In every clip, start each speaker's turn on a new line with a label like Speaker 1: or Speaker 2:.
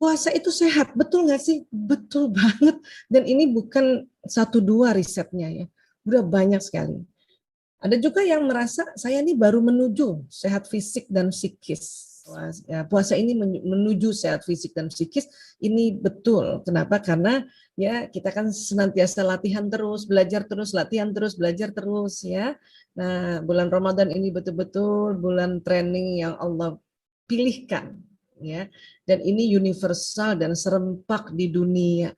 Speaker 1: puasa itu sehat, betul nggak sih? Betul banget. Dan ini bukan 1-2 risetnya ya, udah banyak sekali. Ada juga yang merasa saya ini baru menuju sehat fisik dan psikis. Puasa ini menuju sehat fisik dan psikis, ini betul. Kenapa? Karena ya kita kan senantiasa latihan terus, belajar terus, latihan terus, belajar terus ya. Nah, bulan Ramadan ini betul-betul bulan training yang Allah pilihkan ya. Dan ini universal dan serempak di dunia.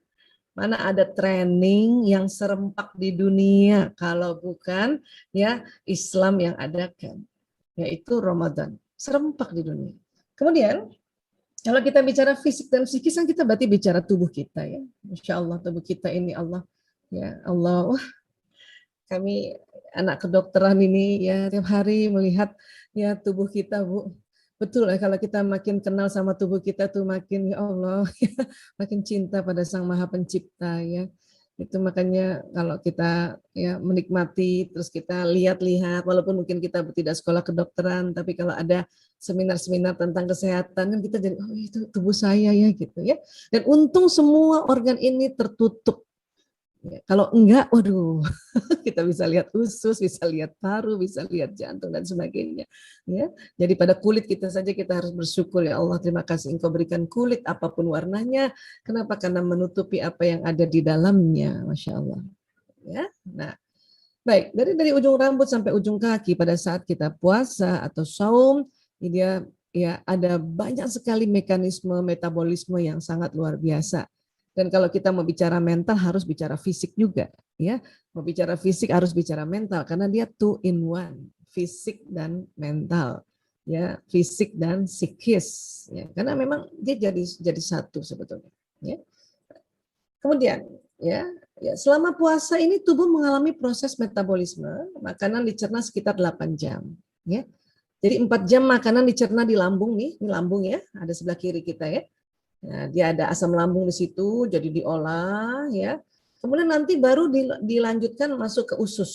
Speaker 1: Mana ada training yang serempak di dunia kalau bukan ya Islam yang adakan, yaitu Ramadan. Serempak di dunia. Kemudian kalau kita bicara fisik dan psikis kan kita berarti bicara tubuh kita ya. Masya Allah tubuh kita ini Allah ya Allah. Wah, kami anak kedokteran ini ya tiap hari melihat ya tubuh kita Bu. Betul ya, kalau kita makin kenal sama tubuh kita tuh makin ya Allah ya, makin cinta pada Sang Maha Pencipta ya. Itu makanya kalau kita ya menikmati terus kita lihat-lihat walaupun mungkin kita tidak sekolah kedokteran tapi kalau ada seminar-seminar tentang kesehatan kan kita jadi oh itu tubuh saya ya gitu ya. Dan untung semua organ ini tertutup. Ya, kalau enggak, waduh, kita bisa lihat usus, bisa lihat paru, bisa lihat jantung dan sebagainya. Ya, jadi pada kulit kita saja kita harus bersyukur ya Allah, terima kasih Engkau berikan kulit apapun warnanya. Kenapa? Karena menutupi apa yang ada di dalamnya, masya Allah. Ya, nah, baik dari ujung rambut sampai ujung kaki pada saat kita puasa atau saum, dia ya ada banyak sekali mekanisme metabolisme yang sangat luar biasa. Dan kalau kita mau bicara mental harus bicara fisik juga, ya. Mau bicara fisik harus bicara mental karena dia 2 in 1, fisik dan mental, ya, fisik dan psikis, ya. Karena memang dia jadi satu sebetulnya, ya. Kemudian, ya, selama puasa ini tubuh mengalami proses metabolisme, makanan dicerna sekitar 8 jam, ya. Jadi 4 jam makanan dicerna di lambung nih, ini lambung ya, ada sebelah kiri kita ya. Nah, dia ada asam lambung di situ, jadi diolah ya. Kemudian nanti baru dilanjutkan masuk ke usus.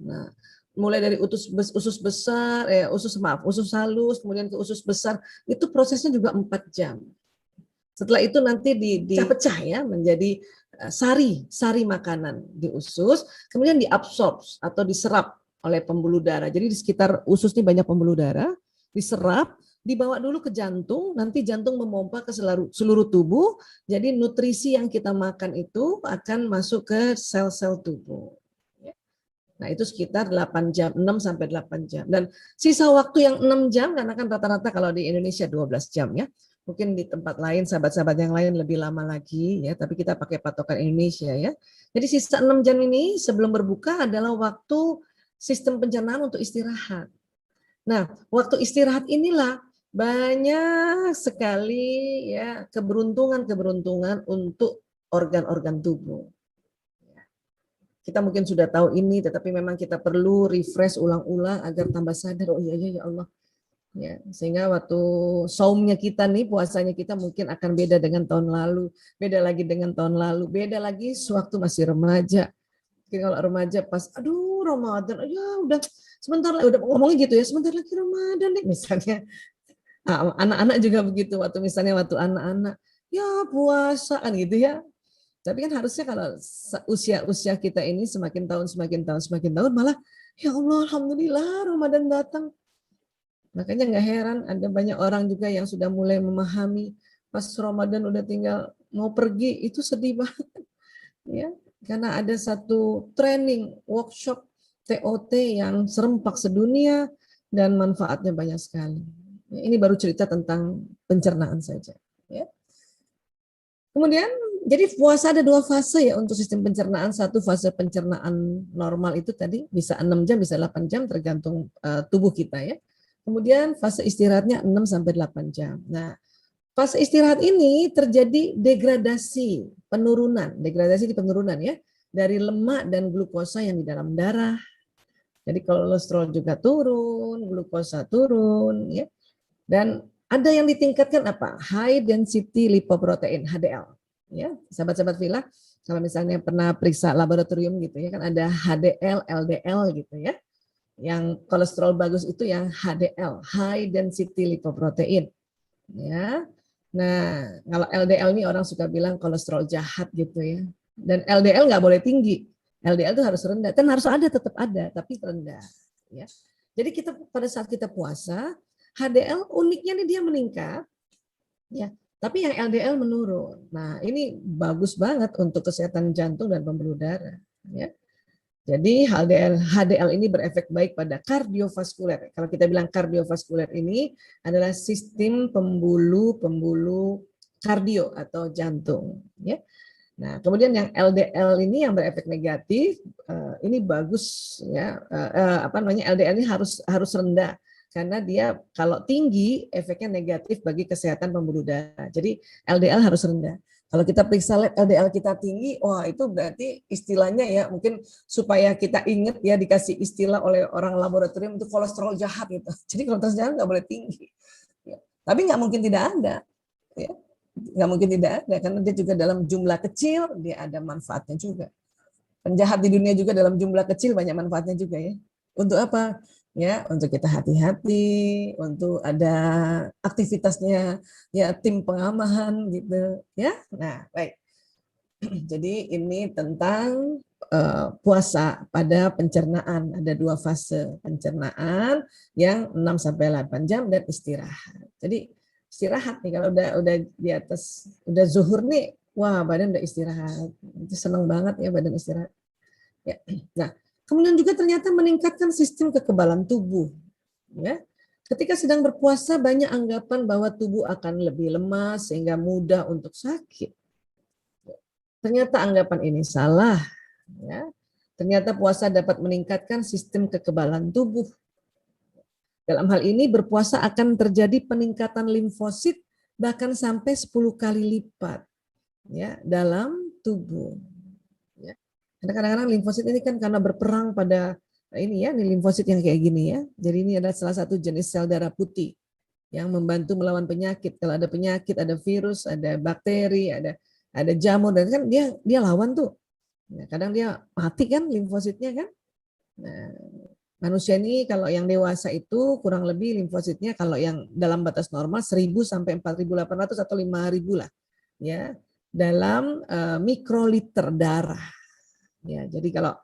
Speaker 1: Nah, mulai dari usus besar, usus halus, kemudian ke usus besar, itu prosesnya juga 4 jam. Setelah itu nanti dipecah ya menjadi sari makanan di usus, kemudian diabsorb atau diserap oleh pembuluh darah. Jadi di sekitar usus ini banyak pembuluh darah, diserap, dibawa dulu ke jantung, nanti jantung memompa ke seluruh tubuh, jadi nutrisi yang kita makan itu akan masuk ke sel-sel tubuh. Nah itu sekitar 8 jam, 6 sampai 8 jam. Dan sisa waktu yang 6 jam, karena kan rata-rata kalau di Indonesia 12 jam ya, mungkin di tempat lain, sahabat-sahabat yang lain lebih lama lagi ya, tapi kita pakai patokan Indonesia ya. Jadi sisa 6 jam ini sebelum berbuka adalah waktu sistem pencernaan untuk istirahat. Nah, waktu istirahat inilah banyak sekali ya keberuntungan untuk organ-organ tubuh. Kita mungkin sudah tahu ini, tetapi memang kita perlu refresh ulang-ulang agar tambah sadar. Oh iya ya Allah. Ya, sehingga waktu saumnya kita nih, puasanya kita mungkin akan beda dengan tahun lalu, beda lagi dengan tahun lalu, beda lagi sewaktu masih remaja. Jadi kalau remaja pas, aduh Ramadan, ya udah sebentar lagi, udah ngomongnya gitu ya, sebentar lagi Ramadan nih misalnya. Nah, anak-anak juga begitu, waktu anak-anak, ya puasa kan gitu ya. Tapi kan harusnya kalau usia kita ini semakin tahun malah ya Allah alhamdulillah Ramadan datang. Makanya nggak heran ada banyak orang juga yang sudah mulai memahami pas Ramadan udah tinggal mau pergi itu sedih banget ya. Karena ada satu training workshop TOT yang serempak sedunia dan manfaatnya banyak sekali. Ini baru cerita tentang pencernaan saja ya. Kemudian, jadi puasa ada 2 fase ya untuk sistem pencernaan. Satu fase pencernaan normal itu tadi bisa 6 jam, bisa 8 jam tergantung tubuh kita ya. Kemudian fase istirahatnya 6 sampai 8 jam. Nah, fase istirahat ini terjadi degradasi di penurunan ya dari lemak dan glukosa yang di dalam darah. Jadi kolesterol juga turun, glukosa turun ya. Dan ada yang ditingkatkan apa? High density lipoprotein HDL. Ya, sahabat-sahabat Villa, kalau misalnya pernah periksa laboratorium gitu ya kan ada HDL, LDL gitu ya. Yang kolesterol bagus itu yang HDL, high density lipoprotein. Ya. Nah, kalau LDL ini orang suka bilang kolesterol jahat gitu ya. Dan LDL nggak boleh tinggi. LDL itu harus rendah. Kan harus ada, tetap ada, tapi rendah. Ya. Jadi kita pada saat kita puasa, HDL uniknya nih dia meningkat, ya. Tapi yang LDL menurun. Nah, ini bagus banget untuk kesehatan jantung dan pembuluh darah. Ya. Jadi HDL ini berefek baik pada kardiovaskuler. Kalau kita bilang kardiovaskuler ini adalah sistem pembuluh kardio atau jantung. Ya. Nah, kemudian yang LDL ini yang berefek negatif, ini bagus ya. Apa namanya, LDL ini harus rendah karena dia kalau tinggi efeknya negatif bagi kesehatan pembuluh darah. Jadi LDL harus rendah. Kalau kita periksa LDL kita tinggi, wah itu berarti istilahnya ya mungkin supaya kita ingat ya, dikasih istilah oleh orang laboratorium itu kolesterol jahat gitu. Jadi kolesterol jahat nggak boleh tinggi. Ya. Tapi nggak mungkin tidak ada. Ya. Nggak mungkin tidak ada karena dia juga dalam jumlah kecil dia ada manfaatnya juga. Penjahat di dunia juga dalam jumlah kecil banyak manfaatnya juga ya. Untuk apa? Ya, untuk kita hati-hati, untuk ada aktivitasnya ya, tim pengamahan gitu ya. Nah, baik. Jadi ini tentang puasa pada pencernaan. Ada 2 fase pencernaan yang 6 sampai 8 jam dan istirahat. Jadi istirahat nih kalau udah di atas udah zuhur nih, wah badan udah istirahat. Itu seneng banget ya badan istirahat. Ya. Nah, kemudian juga ternyata meningkatkan sistem kekebalan tubuh. Ya. Ketika sedang berpuasa banyak anggapan bahwa tubuh akan lebih lemas sehingga mudah untuk sakit. Ternyata anggapan ini salah. Ya. Ternyata puasa dapat meningkatkan sistem kekebalan tubuh. Dalam hal ini berpuasa akan terjadi peningkatan limfosit bahkan sampai 10 kali lipat ya dalam tubuh. Ya. Karena kadang-kadang limfosit ini kan karena berperang pada ini ya, ini limfosit yang kayak gini ya. Jadi ini adalah salah satu jenis sel darah putih yang membantu melawan penyakit. Kalau ada penyakit, ada virus, ada bakteri, ada jamur, dan kan dia lawan tuh. Nah, kadang dia mati kan limfositnya kan. Nah, manusia ini kalau yang dewasa itu kurang lebih limfositnya kalau yang dalam batas normal 1000 sampai 4800 atau 5000 lah ya dalam mikroliter darah. Ya, jadi kalau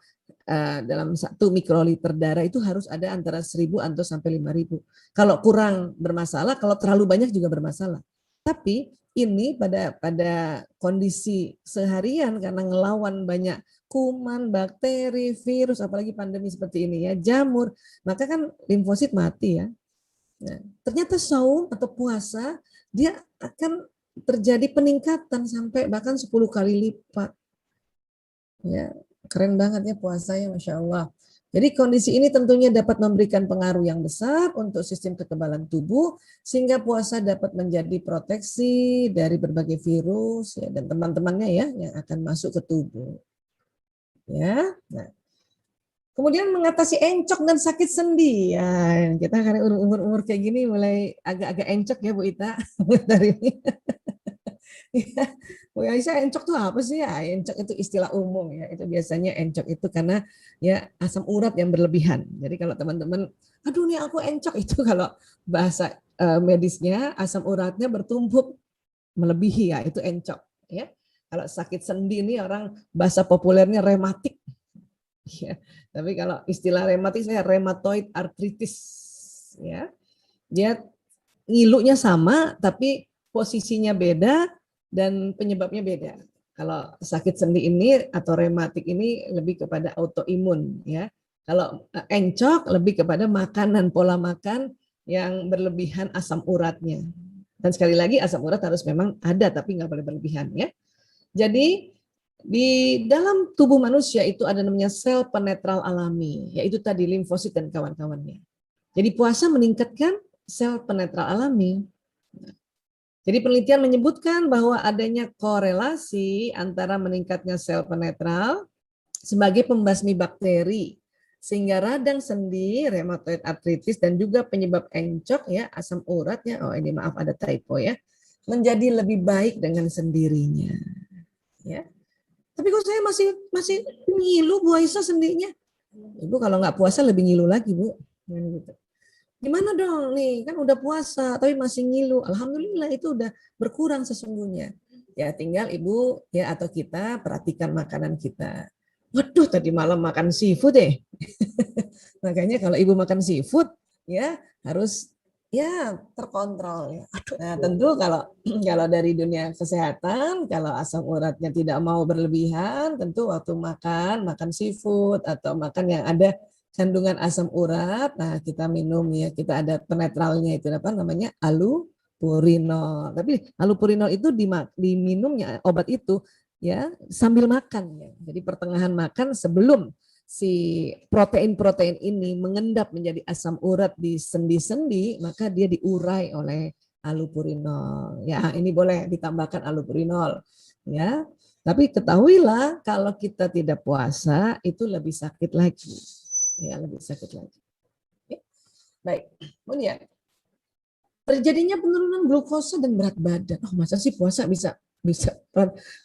Speaker 1: dalam 1 mikroliter darah itu harus ada antara 1000 atau sampai 5000. Kalau kurang bermasalah, kalau terlalu banyak juga bermasalah. Tapi ini pada kondisi seharian karena ngelawan banyak kuman, bakteri, virus, apalagi pandemi seperti ini ya, jamur, maka kan limfosit mati ya. Nah, ternyata saum atau puasa dia akan terjadi peningkatan sampai bahkan 10 kali lipat. Ya, keren banget ya puasanya, Masya Allah. Jadi kondisi ini tentunya dapat memberikan pengaruh yang besar untuk sistem kekebalan tubuh, sehingga puasa dapat menjadi proteksi dari berbagai virus ya, dan teman-temannya ya yang akan masuk ke tubuh. Ya, nah. Kemudian mengatasi encok dan sakit sendi. Ya, kita karena umur-umur kayak gini mulai agak-agak encok ya Bu Ita dari ini. Bu Aisyah, encok itu apa sih ya? Encok itu istilah umum ya. Itu biasanya encok itu karena ya asam urat yang berlebihan. Jadi kalau teman-teman, aduh nih aku encok, itu kalau bahasa medisnya asam uratnya bertumpuk melebihi ya, itu encok ya. Kalau sakit sendi ini orang bahasa populernya rematik. Ya, tapi kalau istilah rematik saya rheumatoid arthritis ya. Dia ngilunya sama tapi posisinya beda dan penyebabnya beda. Kalau sakit sendi ini atau rematik ini lebih kepada autoimun ya. Kalau encok lebih kepada makanan, pola makan yang berlebihan asam uratnya. Dan sekali lagi asam urat harus memang ada tapi nggak boleh berlebihan ya. Jadi di dalam tubuh manusia itu ada namanya sel penetral alami, yaitu tadi limfosit dan kawan-kawannya. Jadi puasa meningkatkan sel penetral alami. Jadi penelitian menyebutkan bahwa adanya korelasi antara meningkatnya sel penetral sebagai pembasmi bakteri, sehingga radang sendi, rheumatoid arthritis, dan juga penyebab encok ya, asam uratnya, oh ini maaf ada typo ya, menjadi lebih baik dengan sendirinya. Ya. Tapi kok saya masih ngilu Bu Aisyah sendinya. Ibu kalau nggak puasa lebih ngilu lagi Bu. Gitu. Gimana dong nih, kan udah puasa tapi masih ngilu. Alhamdulillah itu udah berkurang sesungguhnya. Ya tinggal ibu ya atau kita perhatikan makanan kita. Waduh, tadi malam makan seafood deh. Makanya kalau ibu makan seafood ya harus ya terkontrol ya. Nah, tentu kalau kalau dari dunia kesehatan, kalau asam uratnya tidak mau berlebihan, tentu waktu makan seafood atau makan yang ada kandungan asam urat, nah kita minum ya, kita ada penetralnya itu apa namanya allopurinol. Tapi allopurinol itu diminumnya obat itu ya sambil makan ya. Jadi pertengahan makan sebelum si protein-protein ini mengendap menjadi asam urat di sendi-sendi, maka dia diurai oleh allopurinol. Ya, ini boleh ditambahkan allopurinol. Ya, tapi ketahuilah kalau kita tidak puasa itu lebih sakit lagi. Ya, lebih sakit lagi. Ya. Baik, kemudian terjadinya penurunan glukosa dan berat badan. Oh, masa sih puasa bisa bisa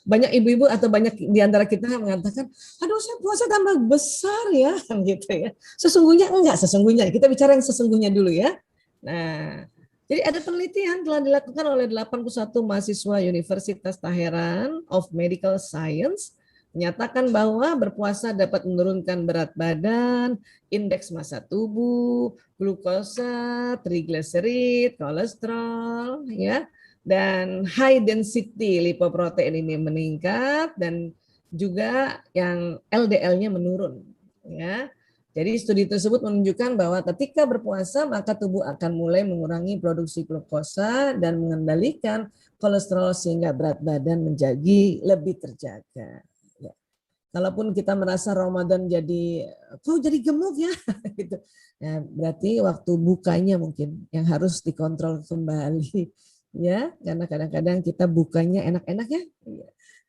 Speaker 1: banyak ibu-ibu atau banyak di antara kita yang mengatakan, aduh saya puasa tambah besar ya, gitu ya. Sesungguhnya enggak, sesungguhnya kita bicara yang sesungguhnya dulu ya. Nah, jadi ada penelitian telah dilakukan oleh 81 mahasiswa Universitas Tehran of Medical Science menyatakan bahwa berpuasa dapat menurunkan berat badan, indeks massa tubuh, glukosa, trigliserid, kolesterol, ya, dan high density lipoprotein ini meningkat dan juga yang LDL-nya menurun, ya. Jadi studi tersebut menunjukkan bahwa ketika berpuasa maka tubuh akan mulai mengurangi produksi glukosa dan mengendalikan kolesterol sehingga berat badan menjadi lebih terjaga. Ya. Kalaupun kita merasa Ramadan kok jadi gemuk ya, gitu. Ya, berarti waktu bukanya mungkin yang harus dikontrol kembali, ya, karena kadang-kadang kita bukanya enak-enak ya.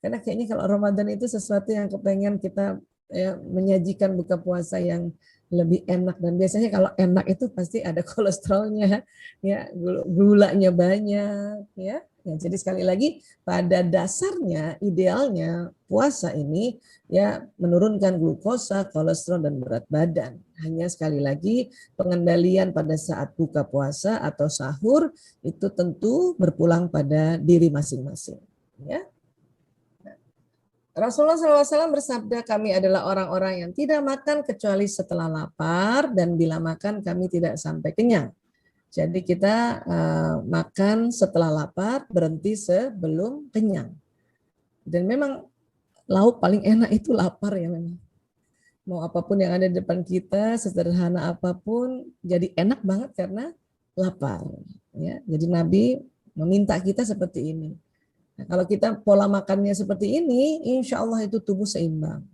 Speaker 1: Karena kayaknya kalau Ramadan itu sesuatu yang kepengen kita ya, menyajikan buka puasa yang lebih enak dan biasanya kalau enak itu pasti ada kolesterolnya, ya, gulanya banyak, ya. Ya, jadi sekali lagi pada dasarnya idealnya puasa ini ya menurunkan glukosa, kolesterol dan berat badan. Hanya sekali lagi pengendalian pada saat buka puasa atau sahur itu tentu berpulang pada diri masing-masing. Ya. Rasulullah SAW bersabda, kami adalah orang-orang yang tidak makan kecuali setelah lapar dan bila makan kami tidak sampai kenyang. Jadi kita makan setelah lapar, berhenti sebelum kenyang. Dan memang lauk paling enak itu lapar ya memang. Mau apapun yang ada di depan kita, sederhana apapun, jadi enak banget karena lapar. Ya, jadi Nabi meminta kita seperti ini. Nah, kalau kita pola makannya seperti ini, insya Allah itu tubuh seimbang.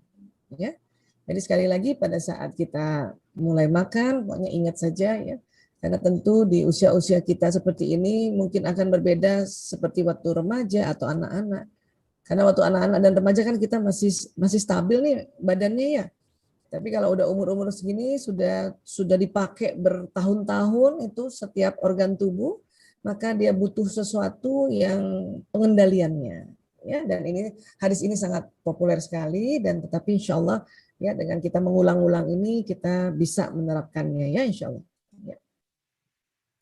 Speaker 1: Ya. Jadi sekali lagi pada saat kita mulai makan, pokoknya ingat saja ya, karena tentu di usia-usia kita seperti ini mungkin akan berbeda seperti waktu remaja atau anak-anak. Karena waktu anak-anak dan remaja kan kita masih stabil nih badannya ya. Tapi kalau udah umur-umur segini sudah dipakai bertahun-tahun itu setiap organ tubuh, maka dia butuh sesuatu yang pengendaliannya. Ya, dan ini hadis ini sangat populer sekali dan tetapi insya Allah ya dengan kita mengulang-ulang ini kita bisa menerapkannya ya insya Allah. Ya.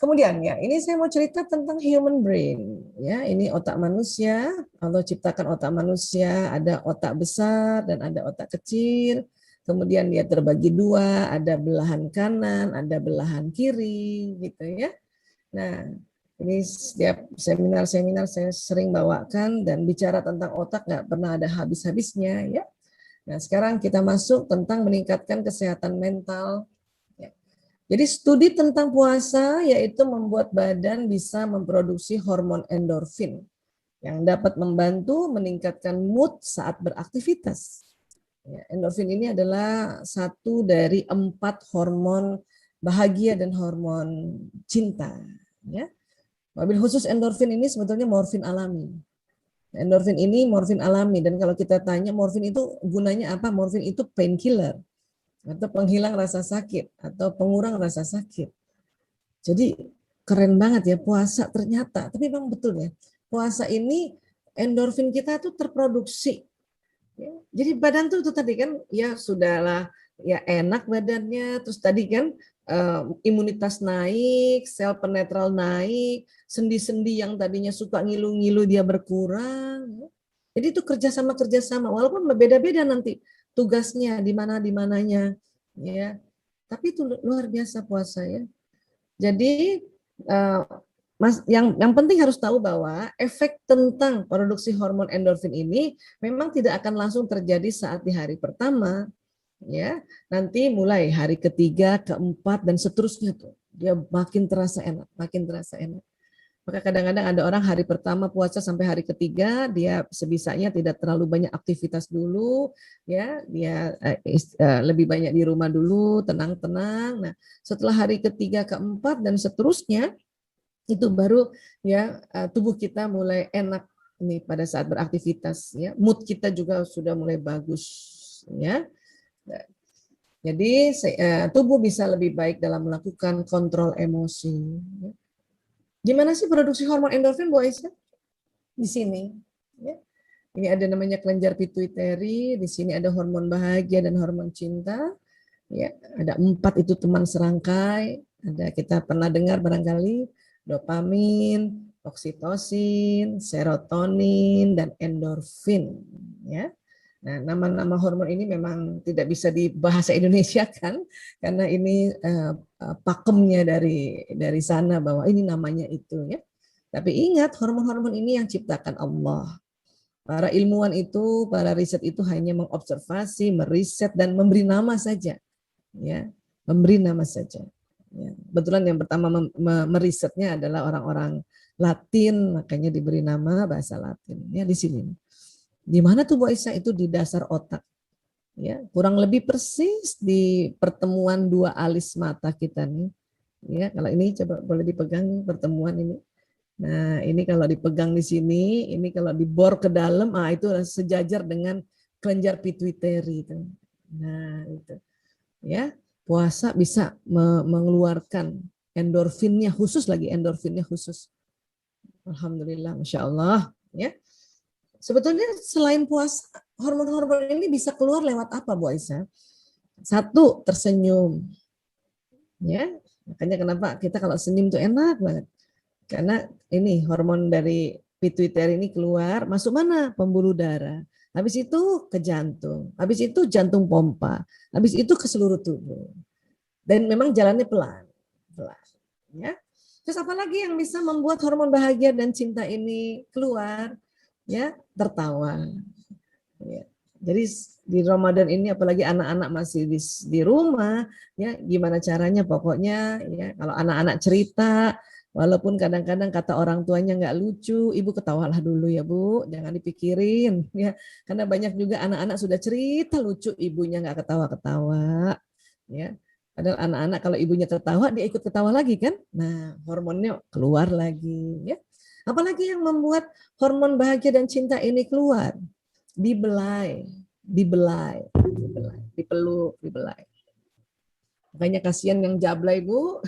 Speaker 1: Kemudian ya, ini saya mau cerita tentang human brain. Ya, ini otak manusia. Allah ciptakan otak manusia, ada otak besar dan ada otak kecil. Kemudian dia terbagi dua, ada belahan kanan, ada belahan kiri, gitu ya. Nah, ini setiap seminar-seminar saya sering bawakan dan bicara tentang otak nggak pernah ada habis-habisnya ya. Nah, sekarang kita masuk tentang meningkatkan kesehatan mental. Jadi studi tentang puasa yaitu membuat badan bisa memproduksi hormon endorfin yang dapat membantu meningkatkan mood saat beraktivitas. Ya, endorfin ini adalah satu dari 4 hormon bahagia dan hormon cinta. Ya. Mobil khusus endorfin ini sebetulnya morfin alami. Endorfin ini morfin alami dan kalau kita tanya morfin itu gunanya apa? Morfin itu painkiller atau penghilang rasa sakit atau pengurang rasa sakit. Jadi keren banget ya puasa ternyata. Tapi memang betul ya, puasa ini endorfin kita tuh terproduksi. Ya. Jadi badan tuh itu tadi kan ya sudahlah ya enak badannya. Terus tadi kan imunitas naik, sel penetral naik, sendi-sendi yang tadinya suka ngilu-ngilu dia berkurang. Jadi itu kerjasama, walaupun berbeda-beda nanti tugasnya di mananya, ya. Tapi itu luar biasa puasa ya. Jadi yang penting harus tahu bahwa efek tentang produksi hormon endorfin ini memang tidak akan langsung terjadi saat di hari pertama, ya. Nanti mulai hari ketiga, keempat dan seterusnya tuh dia makin terasa enak, makin terasa enak. Maka kadang-kadang ada orang hari pertama puasa sampai hari ketiga dia sebisanya tidak terlalu banyak aktivitas dulu, ya dia lebih banyak di rumah dulu, tenang-tenang. Nah, setelah hari ketiga, keempat dan seterusnya itu baru ya tubuh kita mulai enak nih pada saat beraktivitas, ya. Mood kita juga sudah mulai bagus, ya. Jadi tubuh bisa lebih baik dalam melakukan kontrol emosi. Gimana sih produksi hormon endorfin, Bu Aisyah? Di sini. Ya. Ini ada namanya kelenjar pituitari, di sini ada hormon bahagia dan hormon cinta. Ya, ada 4 itu teman serangkai. Ada kita pernah dengar barangkali dopamin, oksitosin, serotonin, dan endorfin. Ya. Nah, nama-nama hormon ini memang tidak bisa dibahasa Indonesia kan, karena ini pakemnya dari sana bahwa ini namanya itu ya. Tapi ingat hormon-hormon ini yang ciptakan Allah. Para ilmuwan itu, para riset itu hanya mengobservasi, meriset dan memberi nama saja, ya, memberi nama saja. Ya. Kebetulan yang pertama merisetnya adalah orang-orang Latin, makanya diberi nama bahasa Latin. Ya di sini. Di mana tuh Bu Aisyah? Itu di dasar otak. Ya, kurang lebih persis di pertemuan 2 alis mata kita nih. Ya, kalau ini coba boleh dipegang pertemuan ini. Nah, ini kalau dipegang di sini, ini kalau dibor ke dalam, itu sejajar dengan kelenjar pituitari itu. Nah, itu. Ya, puasa bisa mengeluarkan endorfinnya khusus lagi, endorfinnya khusus. Alhamdulillah, Masya Allah. Ya. Sebetulnya selain puasa, hormon-hormon ini bisa keluar lewat apa, Bu Aisyah? Satu, tersenyum. Ya, makanya kenapa kita kalau senyum tuh enak banget. Karena ini hormon dari pituitari ini keluar, masuk mana? Pembuluh darah. Habis itu ke jantung. Habis itu jantung pompa. Habis itu ke seluruh tubuh. Dan memang jalannya pelan. Pelan. Ya. Terus apa lagi yang bisa membuat hormon bahagia dan cinta ini keluar? Ya, tertawa. Ya. Jadi di Ramadan ini apalagi anak-anak masih di rumah, ya gimana caranya pokoknya ya kalau anak-anak cerita, walaupun kadang-kadang kata orang tuanya nggak lucu, ibu ketawalah dulu ya Bu, jangan dipikirin ya, karena banyak juga anak-anak sudah cerita lucu, ibunya nggak ketawa-ketawa, ya. Padahal anak-anak kalau ibunya ketawa dia ikut ketawa lagi kan, nah hormonnya keluar lagi, ya. Apalagi yang membuat hormon bahagia dan cinta ini keluar? Dibelai, dipeluk, dibelai. Makanya kasihan yang jablay Bu,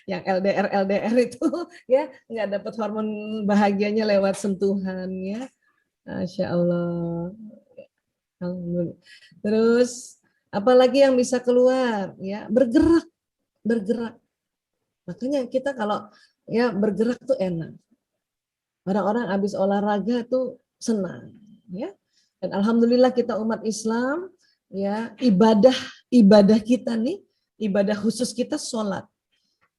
Speaker 1: yang LDR itu ya nggak dapat hormon bahagianya lewat sentuhan ya. Masya Allah. Terus apalagi yang bisa keluar ya, bergerak, bergerak. Makanya kita kalau ya bergerak tuh enak. Orang-orang habis olahraga tuh senang ya. Dan alhamdulillah kita umat Islam ya, ibadah kita nih, ibadah khusus kita sholat.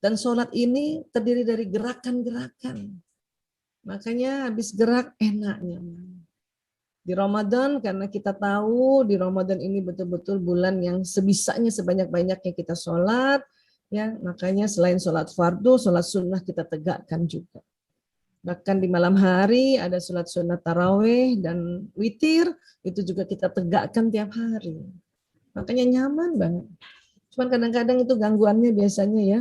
Speaker 1: Dan sholat ini terdiri dari gerakan-gerakan. Makanya habis gerak enaknya. Di Ramadan karena kita tahu di Ramadan ini betul-betul bulan yang sebisanya sebanyak-banyaknya kita sholat, ya makanya selain sholat fardu, sholat sunnah kita tegakkan juga. Bahkan di malam hari ada sholat sunat taraweh dan witir, itu juga kita tegakkan tiap hari. Makanya nyaman banget. Cuman kadang-kadang itu gangguannya biasanya ya,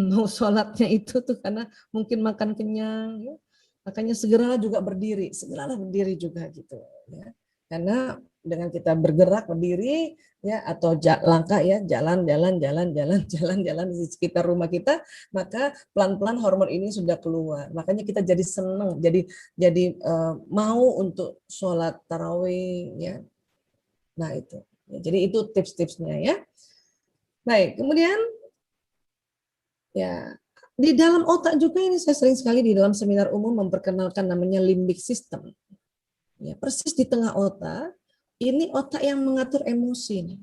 Speaker 1: mau sholatnya itu tuh karena mungkin makan kenyang. Ya. Makanya segeralah juga berdiri, segeralah berdiri juga gitu. Ya. Karena dengan kita bergerak berdiri ya atau langkah ya jalan di sekitar rumah kita, maka pelan-pelan hormon ini sudah keluar. Makanya kita jadi senang, jadi mau untuk sholat tarawih ya. Nah itu. Ya, jadi itu tips-tipsnya ya. Baik, kemudian Ya, di dalam otak juga ini saya sering sekali di dalam seminar umum memperkenalkan namanya limbic system. Ya, persis di tengah otak, ini otak yang mengatur emosi.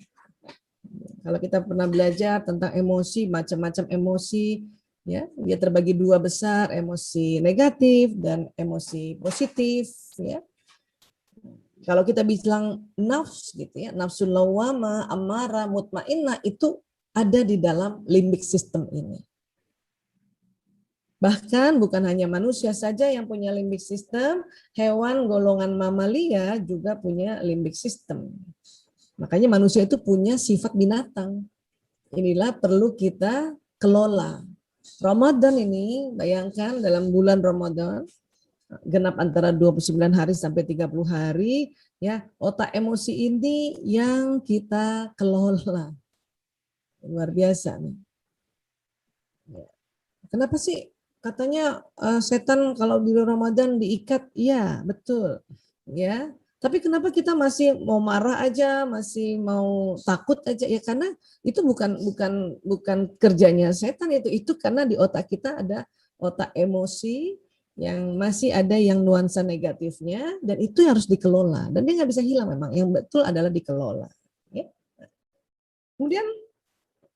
Speaker 1: Kalau kita pernah belajar tentang emosi, macam-macam emosi, ya, dia terbagi dua besar, emosi negatif dan emosi positif, ya. Kalau kita bilang nafs gitu ya, nafsu lawama, amara, mutmainnah itu ada di dalam limbic system ini. Bahkan bukan hanya manusia saja yang punya limbic system, hewan golongan mamalia juga punya limbic system. Makanya manusia itu punya sifat binatang. Inilah perlu kita kelola. Ramadan ini, bayangkan dalam bulan Ramadan, genap antara 29 hari sampai 30 hari, ya, otak emosi ini yang kita kelola. Luar biasa nih. Kenapa sih katanya setan kalau di Ramadan diikat? Iya, betul. Ya. Tapi kenapa kita masih mau marah aja, masih mau takut aja? Ya karena itu bukan kerjanya setan itu. Itu karena di otak kita ada otak emosi yang masih ada yang nuansa negatifnya dan itu harus dikelola dan dia nggak bisa hilang memang. Yang betul adalah dikelola. Ya. Kemudian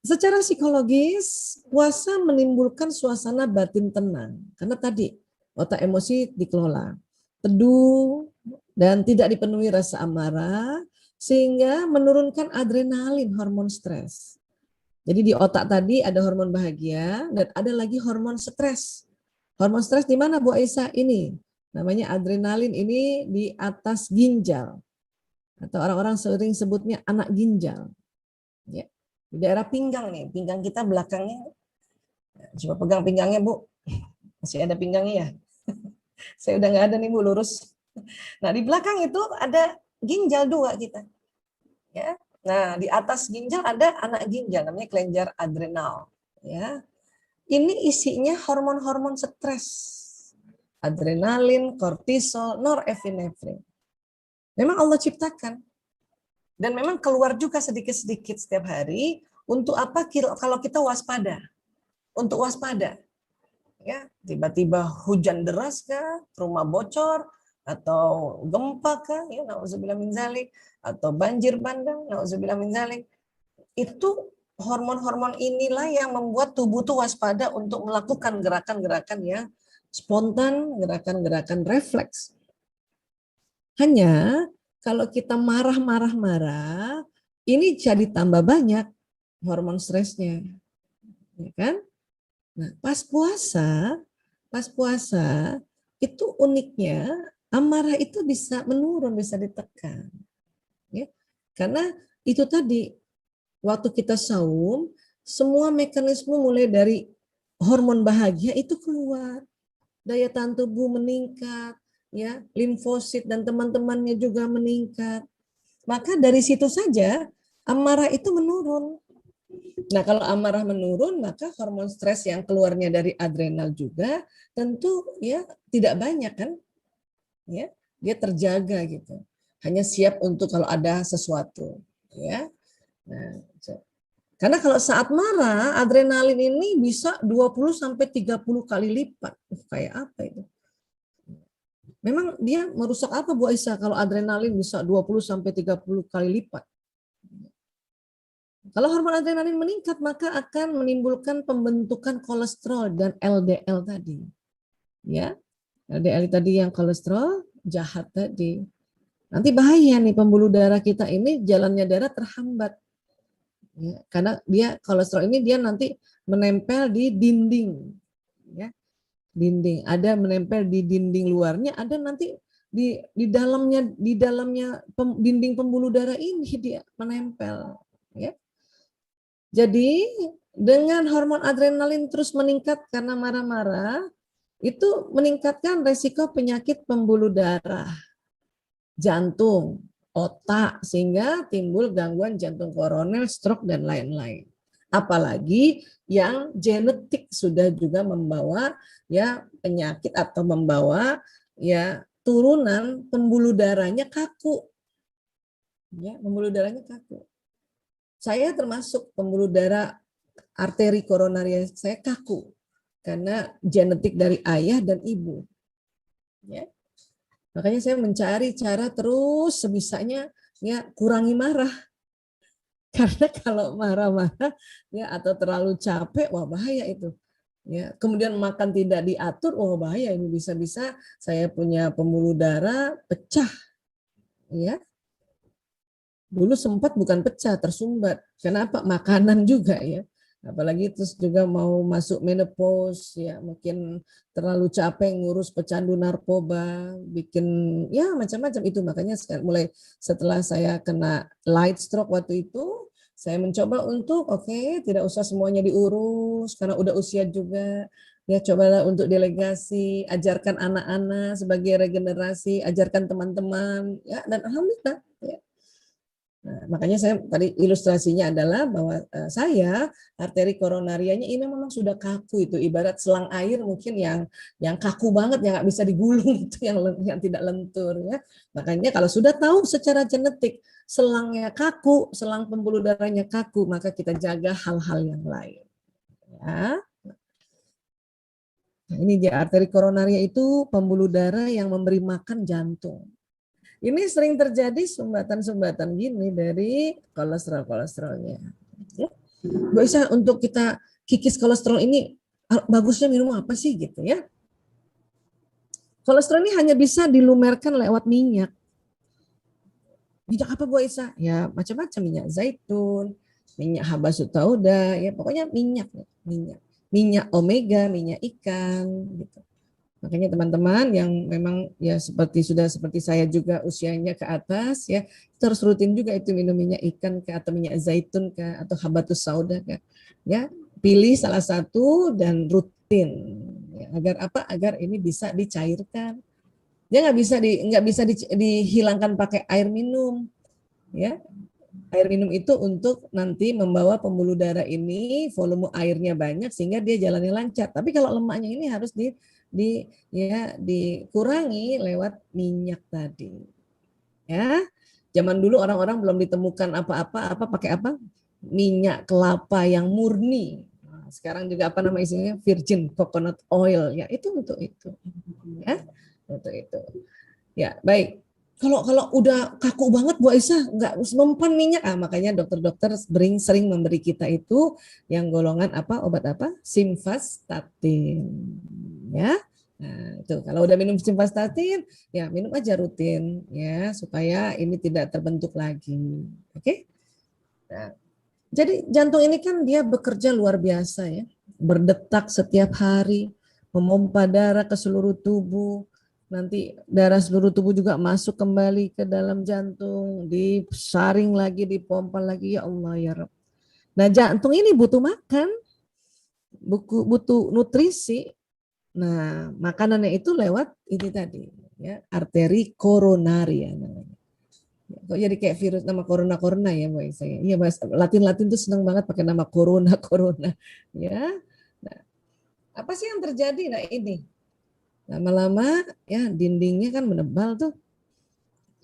Speaker 1: secara psikologis, puasa menimbulkan suasana batin tenang. Karena tadi, otak emosi dikelola. Teduh dan tidak dipenuhi rasa amarah, sehingga menurunkan adrenalin, hormon stres. Jadi di otak tadi ada hormon bahagia, dan ada lagi hormon stres. Hormon stres di mana Bu Aisyah? Ini, namanya adrenalin ini di atas ginjal. Atau orang-orang sering sebutnya anak ginjal. Ya. Di daerah pinggang nih, pinggang kita belakangnya. Coba pegang pinggangnya Bu, masih ada pinggangnya ya? Saya udah nggak ada nih Bu, lurus. Nah di belakang itu ada ginjal dua kita. Ya. Nah di atas ginjal ada anak ginjal, namanya kelenjar adrenal. Ya. Ini isinya hormon-hormon stres. Adrenalin, kortisol, norepinefrin. Memang Allah ciptakan. Dan memang keluar juga sedikit-sedikit setiap hari. Untuk apa? Kalau kita waspada. Untuk waspada. Ya, tiba-tiba hujan deras kah, rumah bocor, atau gempa kah, ya, nauzubillah min zalik, atau banjir bandang, nauzubillah min zalik. Itu hormon-hormon inilah yang membuat tubuh tuh waspada untuk melakukan gerakan-gerakan yang spontan, gerakan-gerakan refleks. Hanya kalau kita marah-marah-marah, ini jadi tambah banyak hormon stresnya, ya kan? Nah, pas puasa itu uniknya amarah itu bisa menurun, bisa ditekan. Ya. Karena itu tadi waktu kita saum, semua mekanisme mulai dari hormon bahagia itu keluar, daya tahan tubuh meningkat, ya, limfosit dan teman-temannya juga meningkat. Maka dari situ saja amarah itu menurun. Nah, kalau amarah menurun, maka hormon stres yang keluarnya dari adrenal juga tentu ya tidak banyak kan? Ya, dia terjaga gitu. Hanya siap untuk kalau ada sesuatu, ya. Nah, karena kalau saat marah, adrenalin ini bisa 20 sampai 30 kali lipat. Kayak apa itu? Memang dia merusak apa Bu Aisyah kalau adrenalin bisa 20 sampai 30 kali lipat? Kalau hormon adrenalin meningkat, maka akan menimbulkan pembentukan kolesterol dan LDL tadi. Ya, LDL tadi yang kolesterol jahat tadi. Nanti bahaya nih pembuluh darah kita ini jalannya darah terhambat. Ya, karena dia kolesterol ini dia nanti menempel di dinding. Ya, dinding. Ada menempel di dinding luarnya, ada nanti di dalamnya dinding pembuluh darah ini dia menempel. Ya. Jadi dengan hormon adrenalin terus meningkat karena marah-marah, itu meningkatkan resiko penyakit pembuluh darah, jantung, otak, sehingga timbul gangguan jantung koroner, stroke, dan lain-lain. Apalagi yang genetik sudah juga membawa ya penyakit atau membawa ya turunan pembuluh darahnya kaku. Ya, pembuluh darahnya kaku. Saya termasuk pembuluh darah arteri koronaria saya kaku karena genetik dari ayah dan ibu. Ya. Makanya saya mencari cara terus sebisanya ya kurangi marah. Karena kalau marah-marah ya atau terlalu capek, wah bahaya itu. Ya, kemudian makan tidak diatur, oh bahaya ini bisa-bisa saya punya pembuluh darah pecah. Ya, dulu sempat bukan pecah, tersumbat. Kenapa? Makanan juga ya. Apalagi terus juga mau masuk menopause ya, mungkin terlalu capek ngurus pecandu narkoba, bikin ya macam-macam itu. Makanya mulai setelah saya kena light stroke waktu itu, saya mencoba untuk tidak usah semuanya diurus karena udah usia juga. Ya cobalah untuk delegasi, ajarkan anak-anak sebagai regenerasi, ajarkan teman-teman ya, dan alhamdulillah ya. Nah, makanya saya tadi ilustrasinya adalah bahwa saya arteri koronarianya ini memang sudah kaku, itu ibarat selang air mungkin yang kaku banget, yang nggak bisa digulung, itu yang tidak lentur ya. Makanya kalau sudah tahu secara genetik selangnya kaku, selang pembuluh darahnya kaku, maka kita jaga hal-hal yang lain ya. Nah, ini dia arteri koronaria, itu pembuluh darah yang memberi makan jantung. Ini sering terjadi sumbatan-sumbatan gini dari kolesterol-kolesterolnya. Ya. Mbak Isa, untuk kita kikis kolesterol ini bagusnya minum apa sih gitu ya? Kolesterol ini hanya bisa dilumerkan lewat minyak. Minyak apa Bu Isa? Ya macam-macam, minyak zaitun, minyak habasut sauda, ya pokoknya minyak, minyak. Minyak omega, minyak ikan gitu. Makanya teman-teman yang memang ya seperti saya juga usianya ke atas ya, kita harus rutin juga itu minum minyak ikan ke, atau minyak zaitun ke, atau habatus sauda ke. Ya, pilih salah satu dan rutin ya, agar apa? Agar ini bisa dicairkan. Dia nggak bisa dihilangkan pakai air minum ya. Air minum itu untuk nanti membawa pembuluh darah ini volume airnya banyak sehingga dia jalannya lancar. Tapi kalau lemaknya ini harus dikurangi lewat minyak tadi. Ya. Zaman dulu orang-orang belum ditemukan apa pakai apa? Minyak kelapa yang murni. Nah, sekarang juga apa nama isinya? Virgin coconut oil. Ya, itu untuk itu. Ya. Untuk itu. Ya, baik. Kalau udah kaku banget Bu Aisyah, nggak mempan minyak, makanya dokter-dokter sering memberi kita itu yang golongan apa, obat apa, simvastatin, ya. Nah, itu kalau udah minum simvastatin, ya minum aja rutin, ya supaya ini tidak terbentuk lagi, oke? Nah, jadi jantung ini kan dia bekerja luar biasa ya, berdetak setiap hari, memompa darah ke seluruh tubuh. Nanti darah seluruh tubuh juga masuk kembali ke dalam jantung, disaring lagi, dipompa lagi, ya Allah ya Rabb. Nah jantung ini butuh makan, butuh nutrisi. Nah makanannya itu lewat ini tadi, ya arteri koronaria namanya. Kok jadi kayak virus nama corona ya Bu saya. Iya bahasa Latin tuh senang banget pakai nama corona ya. Nah, apa sih yang terjadi? Nah ini lama-lama ya dindingnya kan menebal tuh.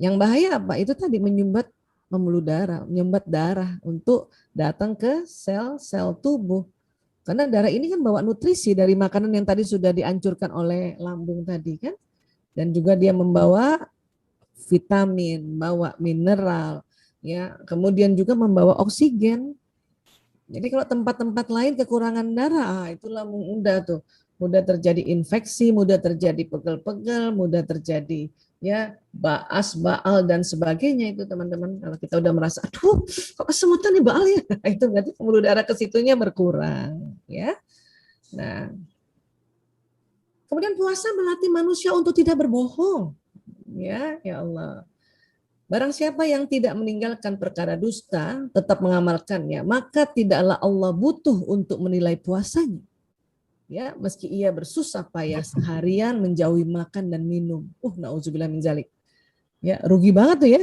Speaker 1: Yang bahaya apa? Itu tadi menyumbat pembuluh darah, menyumbat darah untuk datang ke sel-sel tubuh. Karena darah ini kan bawa nutrisi dari makanan yang tadi sudah dihancurkan oleh lambung tadi kan. Dan juga dia membawa vitamin, bawa mineral, ya, kemudian juga membawa oksigen. Jadi kalau tempat-tempat lain kekurangan darah, itulah mudah tuh, mudah terjadi infeksi, mudah terjadi pegel-pegel, mudah terjadi ya baas, baal dan sebagainya itu teman-teman. Kalau kita udah merasa, aduh, kok kesemutan nih baal ya, itu berarti pembuluh darah ke situnya berkurang, ya. Nah, kemudian puasa melatih manusia untuk tidak berbohong, ya, ya Allah. Barang siapa yang tidak meninggalkan perkara dusta, tetap mengamalkannya, maka tidaklah Allah butuh untuk menilai puasanya. Ya, meski ia bersusah payah seharian menjauhi makan dan minum. Nauzubillah min zalik. Ya, rugi banget tuh ya.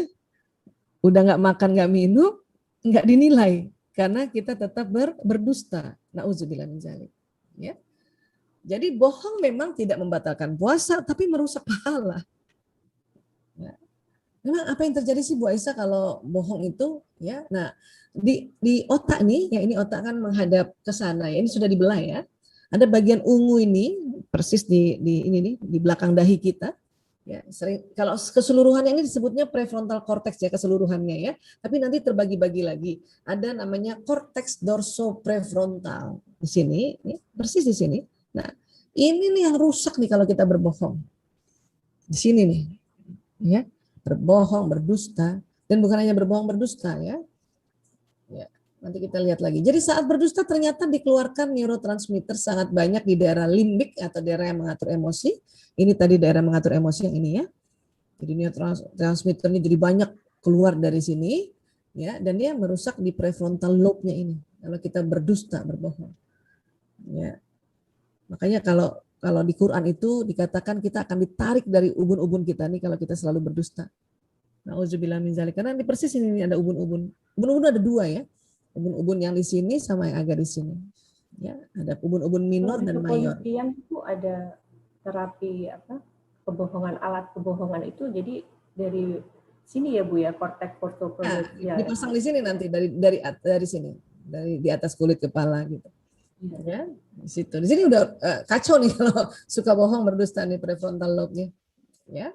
Speaker 1: Udah nggak makan, nggak minum, nggak dinilai karena kita tetap berdusta. Nauzubillah min zalik. Ya. Jadi bohong memang tidak membatalkan puasa, tapi merusak pahala. Ya. Memang apa yang terjadi sih Bu Aisyah kalau bohong itu ya? Nah, di otak nih, ya ini otak kan menghadap ke sana ya. Ini sudah dibelah ya. Ada bagian ungu ini persis di ini nih di belakang dahi kita. Ya, sering kalau keseluruhannya ini disebutnya prefrontal cortex ya keseluruhannya ya. Tapi nanti terbagi-bagi lagi. Ada namanya cortex dorsoprefrontal di sini, ini persis di sini. Nah, ini nih yang rusak nih kalau kita berbohong. Di sini nih, ya. Berbohong, berdusta, dan bukan hanya berbohong berdusta ya. Ya, nanti kita lihat lagi. Jadi saat berdusta ternyata dikeluarkan neurotransmitter sangat banyak di daerah limbik atau daerah yang mengatur emosi. Ini tadi daerah mengatur emosi yang ini ya. Jadi neurotransmitternya jadi banyak keluar dari sini ya, dan dia merusak di prefrontal lobe-nya ini kalau kita berdusta, berbohong. Ya. Makanya kalau kalau di Quran itu dikatakan kita akan ditarik dari ubun-ubun kita nih kalau kita selalu berdusta. Nauzubillah min zalik. Karena di persis ini ada ubun-ubun. Ubun-ubun ada dua ya. Ubun-ubun yang di sini sama yang agak di sini. Ya, ada ubun-ubun
Speaker 2: Kalau
Speaker 1: minor
Speaker 2: di
Speaker 1: dan mayor.
Speaker 2: kepolisian itu ada terapi apa kebohongan, alat kebohongan itu jadi dari sini ya Bu ya, korteks
Speaker 1: Nah,
Speaker 2: portofolio ya.
Speaker 1: dipasang di sini nanti dari sini, dari di atas kulit kepala gitu. Ya, di situ. Di sini udah kacau nih kalau suka bohong berdusta nih prefrontal lobe-nya. Ya.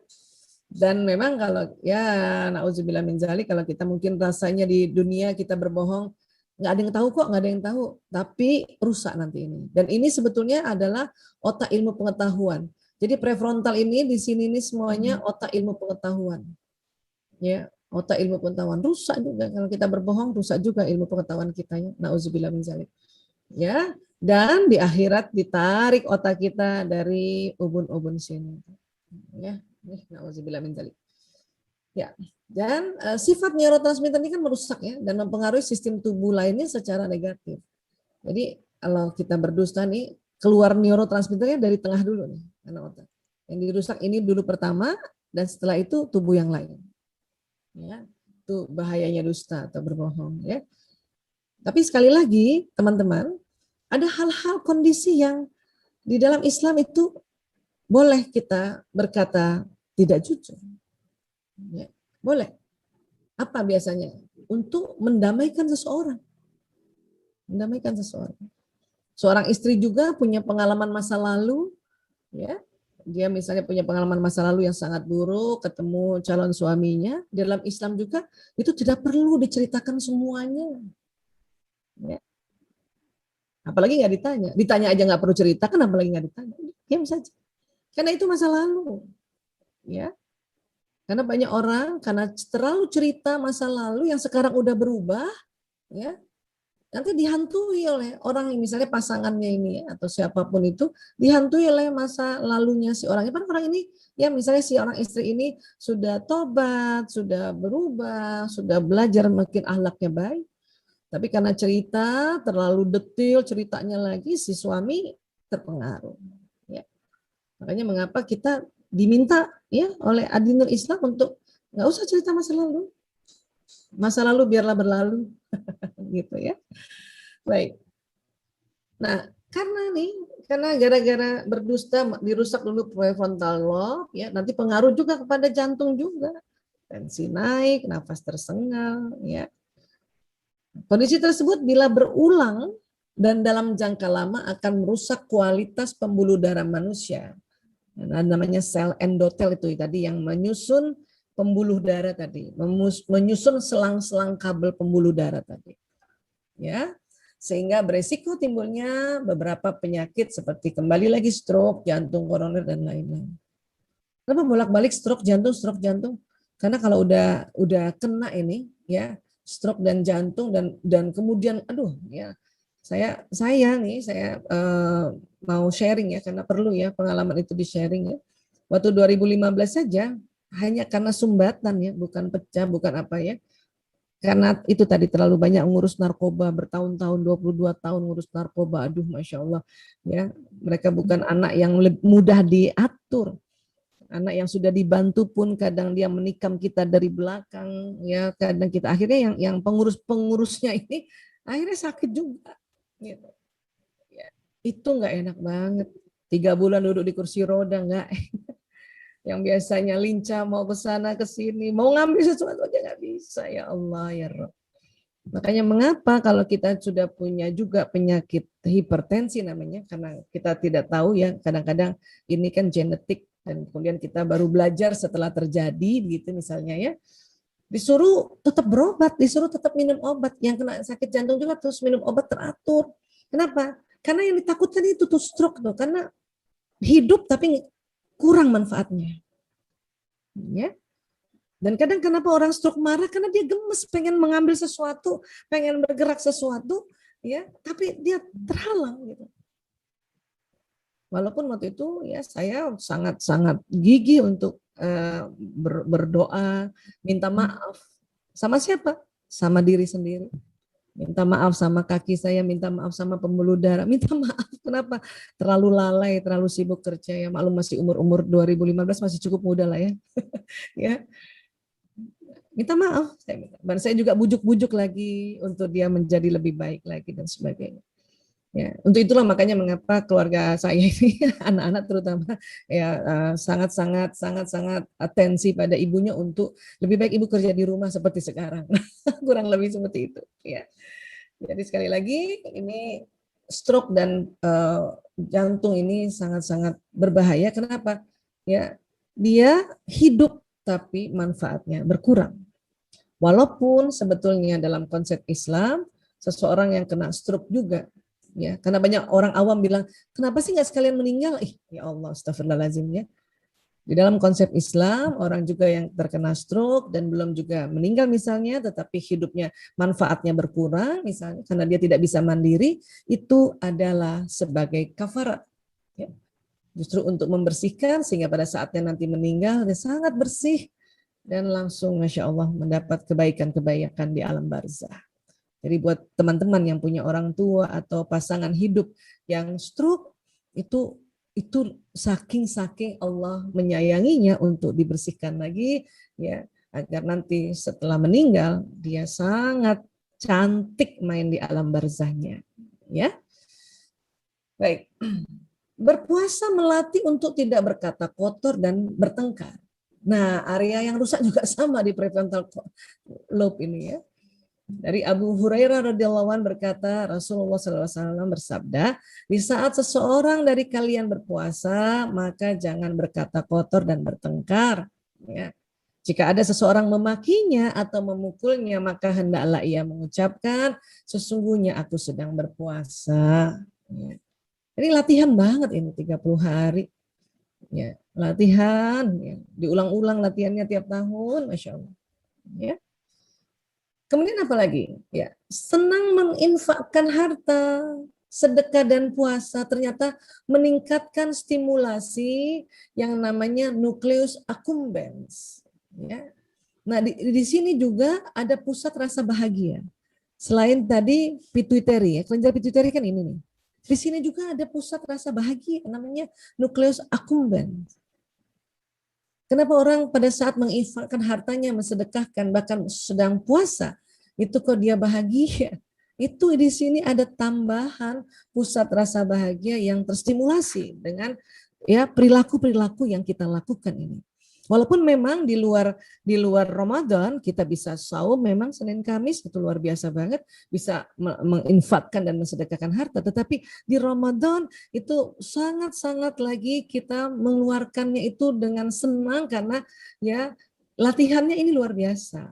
Speaker 1: Dan memang kalau ya nauzubillah min zalik kalau kita mungkin rasanya di dunia kita berbohong nggak ada yang tahu kok, nggak ada yang tahu, tapi rusak nanti ini. Dan ini sebetulnya adalah otak ilmu pengetahuan. Jadi prefrontal ini di sini ini semuanya otak ilmu pengetahuan. Ya, otak ilmu pengetahuan rusak juga kalau kita berbohong, rusak juga ilmu pengetahuan kita ya. Nauzubillah min zalik. Ya, dan di akhirat ditarik otak kita dari ubun-ubun sini. Ya, nauzubillah min zalik. Ya, dan sifat neurotransmitter ini kan merusak ya dan mempengaruhi sistem tubuh lainnya secara negatif. Jadi kalau kita berdusta nih keluar neurotransmitternya dari tengah dulu nih, karena otak. Yang dirusak ini dulu pertama dan setelah itu tubuh yang lain. Ya, itu bahayanya dusta atau berbohong ya. Tapi sekali lagi teman-teman, ada hal-hal kondisi yang di dalam Islam itu boleh kita berkata tidak jujur. Ya, boleh. Apa biasanya? Untuk mendamaikan seseorang. Mendamaikan seseorang. Seorang istri juga punya pengalaman masa lalu, ya. Dia misalnya punya pengalaman masa lalu yang sangat buruk, ketemu calon suaminya. Dalam Islam juga itu tidak perlu diceritakan semuanya. Ya. Apalagi nggak ditanya. Ditanya aja nggak perlu cerita, kan apalagi nggak ditanya. Diam saja. Karena itu masa lalu. Ya. Karena banyak orang karena terlalu cerita masa lalu yang sekarang udah berubah, ya nanti dihantui oleh orang yang misalnya pasangannya ini atau siapapun itu dihantui oleh masa lalunya si orang. Orang ini ya misalnya si orang istri ini sudah tobat, sudah berubah, sudah belajar makin akhlaknya baik. Tapi karena cerita terlalu detail ceritanya lagi si suami terpengaruh. Ya. Makanya mengapa kita diminta ya oleh adinul Islam untuk nggak usah cerita masa lalu. Masa lalu biarlah berlalu gitu ya. Baik. Nah, karena gara-gara berdusta dirusak dulu prefrontal lobe, ya nanti pengaruh juga kepada jantung juga. Tensi naik, nafas tersengal, ya. Kondisi tersebut bila berulang dan dalam jangka lama akan merusak kualitas pembuluh darah manusia. Nah, namanya sel endotel itu tadi yang menyusun pembuluh darah tadi, menyusun selang-selang kabel pembuluh darah tadi. Ya, sehingga beresiko timbulnya beberapa penyakit seperti kembali lagi stroke, jantung koroner dan lain-lain. Kenapa bolak-balik stroke jantung? Karena kalau udah kena ini ya stroke dan jantung dan kemudian aduh ya saya mau sharing ya karena perlu ya pengalaman itu di sharing ya. Waktu 2015 saja hanya karena sumbatan ya, bukan pecah, bukan apa ya. Karena itu tadi terlalu banyak ngurus narkoba bertahun-tahun 22 tahun ngurus narkoba aduh Masya Allah ya mereka bukan anak yang mudah diatur anak yang sudah dibantu pun kadang dia menikam kita dari belakang ya kadang kita akhirnya yang pengurusnya ini akhirnya sakit juga gitu ya, itu nggak enak banget 3 bulan duduk di kursi roda nggak Yang biasanya lincah mau ke sana ke sini, mau ngambil sesuatu aja nggak bisa, ya Allah ya Rabb. Makanya mengapa kalau kita sudah punya juga penyakit hipertensi namanya, karena kita tidak tahu ya, kadang-kadang ini kan genetik dan kemudian kita baru belajar setelah terjadi gitu misalnya ya. Disuruh tetap berobat, disuruh tetap minum obat. Yang kena sakit jantung juga terus minum obat teratur. Kenapa? Karena yang ditakutkan itu tuh stroke tuh, karena hidup tapi kurang manfaatnya. Ya. Dan kadang kenapa orang stroke marah? Karena dia gemes, pengen mengambil sesuatu, pengen bergerak sesuatu, ya, tapi dia terhalang gitu. Walaupun waktu itu ya saya sangat-sangat gigih untuk berdoa, minta maaf. Sama siapa? Sama diri sendiri. Minta maaf sama kaki saya, minta maaf sama pembuluh darah, minta maaf. Kenapa? Terlalu lalai, terlalu sibuk kerja ya. Maklum masih umur 2015 masih cukup muda lah ya. Ya, minta maaf. Dan saya juga bujuk-bujuk lagi untuk dia menjadi lebih baik lagi dan sebagainya. Ya, untuk itulah makanya mengapa keluarga saya ini anak-anak terutama ya sangat-sangat atensi pada ibunya untuk lebih baik ibu kerja di rumah seperti sekarang. Kurang lebih seperti itu, ya. Jadi sekali lagi ini stroke dan jantung ini sangat-sangat berbahaya. Kenapa? Ya, dia hidup tapi manfaatnya berkurang. Walaupun sebetulnya dalam konsep Islam seseorang yang kena stroke juga, ya, karena banyak orang awam bilang kenapa sih nggak sekalian meninggal? Ya Allah, astagfirullahaladzim ya. Di dalam konsep Islam orang juga yang terkena stroke dan belum juga meninggal misalnya, tetapi hidupnya manfaatnya berkurang misalnya karena dia tidak bisa mandiri, itu adalah sebagai kafarat. Ya. Justru untuk membersihkan sehingga pada saatnya nanti meninggal dia sangat bersih dan langsung Masya Allah mendapat kebaikan-kebaikan di alam barzah. Jadi buat teman-teman yang punya orang tua atau pasangan hidup yang stroke, itu saking Allah menyayanginya untuk dibersihkan lagi ya, agar nanti setelah meninggal dia sangat cantik main di alam barzahnya ya. Baik. Berpuasa melatih untuk tidak berkata kotor dan bertengkar. Nah, area yang rusak juga sama di prefrontal lobe ini ya. Dari Abu Hurairah radhiyallahu anhu berkata, Rasulullah SAW bersabda, di saat seseorang dari kalian berpuasa, maka jangan berkata kotor dan bertengkar. Ya. Jika ada seseorang memakinya atau memukulnya, maka hendaklah ia mengucapkan, sesungguhnya aku sedang berpuasa. Ya. Ini latihan banget ini 30 hari. Ya, latihan, ya. Diulang-ulang latihannya tiap tahun, Masya Allah. Ya. Kemudian apa lagi? Ya, senang menginfakkan harta, sedekah dan puasa ternyata meningkatkan stimulasi yang namanya nukleus accumbens. Ya. Nah, di sini juga ada pusat rasa bahagia. Selain tadi pituitary, ya, kelenjar pituitary kan ini nih. Di sini juga ada pusat rasa bahagia, namanya nukleus accumbens. Kenapa orang pada saat menginfakkan hartanya, mensedekahkan, bahkan sedang puasa, itu kok dia bahagia? Itu di sini ada tambahan pusat rasa bahagia yang terstimulasi dengan ya perilaku-perilaku yang kita lakukan ini. Walaupun memang di luar Ramadan kita bisa saum memang Senin Kamis itu luar biasa banget, bisa menginfakkan dan mensedekahkan harta, tetapi di Ramadan itu sangat-sangat lagi kita mengeluarkannya itu dengan senang karena ya latihannya ini luar biasa.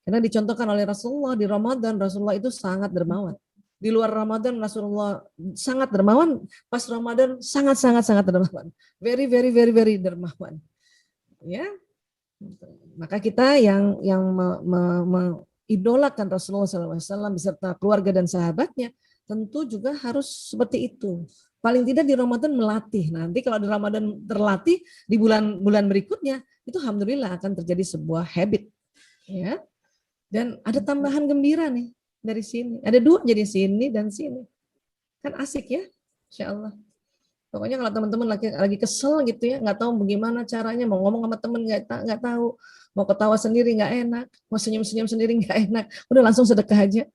Speaker 1: Karena dicontohkan oleh Rasulullah di Ramadan, Rasulullah itu sangat dermawan. Di luar Ramadan Rasulullah sangat dermawan, pas Ramadan sangat dermawan. Very very very very dermawan. Ya, maka kita yang idolakan Rasulullah SAW beserta keluarga dan sahabatnya tentu juga harus seperti itu. Paling tidak di Ramadan melatih. Nanti kalau di Ramadan terlatih di bulan-bulan berikutnya itu alhamdulillah akan terjadi sebuah habit. Ya. Dan ada tambahan gembira nih dari sini. Ada dua jadi sini dan sini. Kan asik ya, Insya Allah. Pokoknya kalau teman-teman lagi kesel gitu ya, nggak tahu bagaimana caranya, mau ngomong sama teman nggak tahu, mau ketawa sendiri nggak enak, mau senyum-senyum sendiri nggak enak, udah langsung sedekah aja.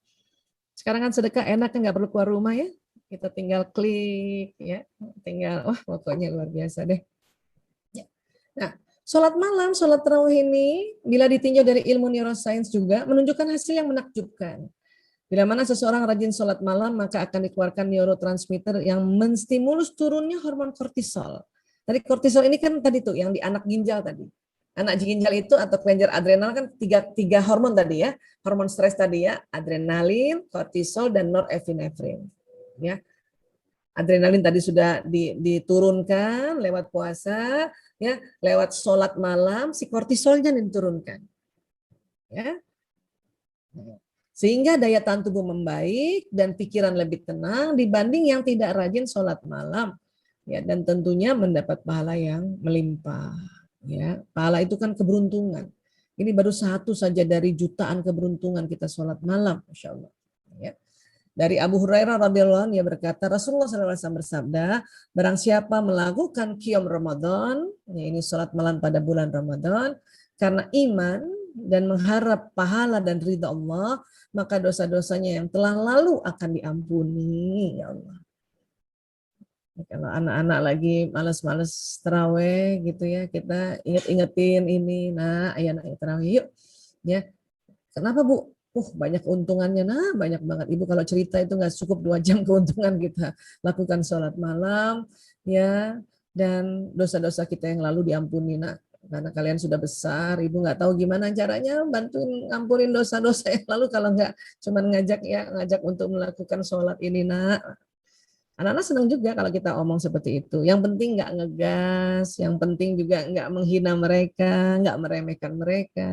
Speaker 1: Sekarang kan sedekah enak kan nggak perlu keluar rumah ya, kita tinggal klik ya, tinggal wah pokoknya luar biasa deh. Ya. Nah, sholat malam, sholat tarawih ini bila ditinjau dari ilmu neuroscience juga menunjukkan hasil yang menakjubkan. Bila mana seseorang rajin sholat malam, maka akan dikeluarkan neurotransmitter yang menstimulus turunnya hormon kortisol. Tadi kortisol ini kan tadi tuh yang di anak ginjal tadi. Anak ginjal itu atau kelenjar adrenal kan tiga hormon tadi ya. Hormon stres tadi ya, adrenalin, kortisol, dan norepinefrin. Ya, adrenalin tadi sudah diturunkan lewat puasa, ya, lewat sholat malam, si kortisolnya diturunkan. Ya. Sehingga daya tahan tubuh membaik dan pikiran lebih tenang dibanding yang tidak rajin sholat malam. Ya, dan tentunya mendapat pahala yang melimpah. Ya, pahala itu kan keberuntungan. Ini baru satu saja dari jutaan keberuntungan kita sholat malam, Masya Allah. Ya. Dari Abu Hurairah radhiyallahu anhu, dia berkata, Rasulullah SAW bersabda, barang siapa melakukan qiyam Ramadan, ya ini sholat malam pada bulan Ramadan, karena iman dan mengharap pahala dan ridha Allah, maka dosa-dosanya yang telah lalu akan diampuni. Ya Allah. Kalau anak-anak lagi malas-malas terawih gitu ya, kita inget-ingetin ini, nah, ayo anak terawih yuk. Ya, kenapa Bu? Banyak keuntungannya. Nah, banyak banget. Ibu kalau cerita itu nggak cukup 2 jam keuntungan kita lakukan sholat malam, ya, dan dosa-dosa kita yang lalu diampuni, nak. Karena kalian sudah besar, ibu nggak tahu gimana caranya bantuin ngampurin dosa-dosa yang lalu kalau nggak cuman ngajak untuk melakukan sholat ini, nak. Anak-anak senang juga kalau kita omong seperti itu. Yang penting nggak ngegas, yang penting juga nggak menghina mereka, nggak meremehkan mereka.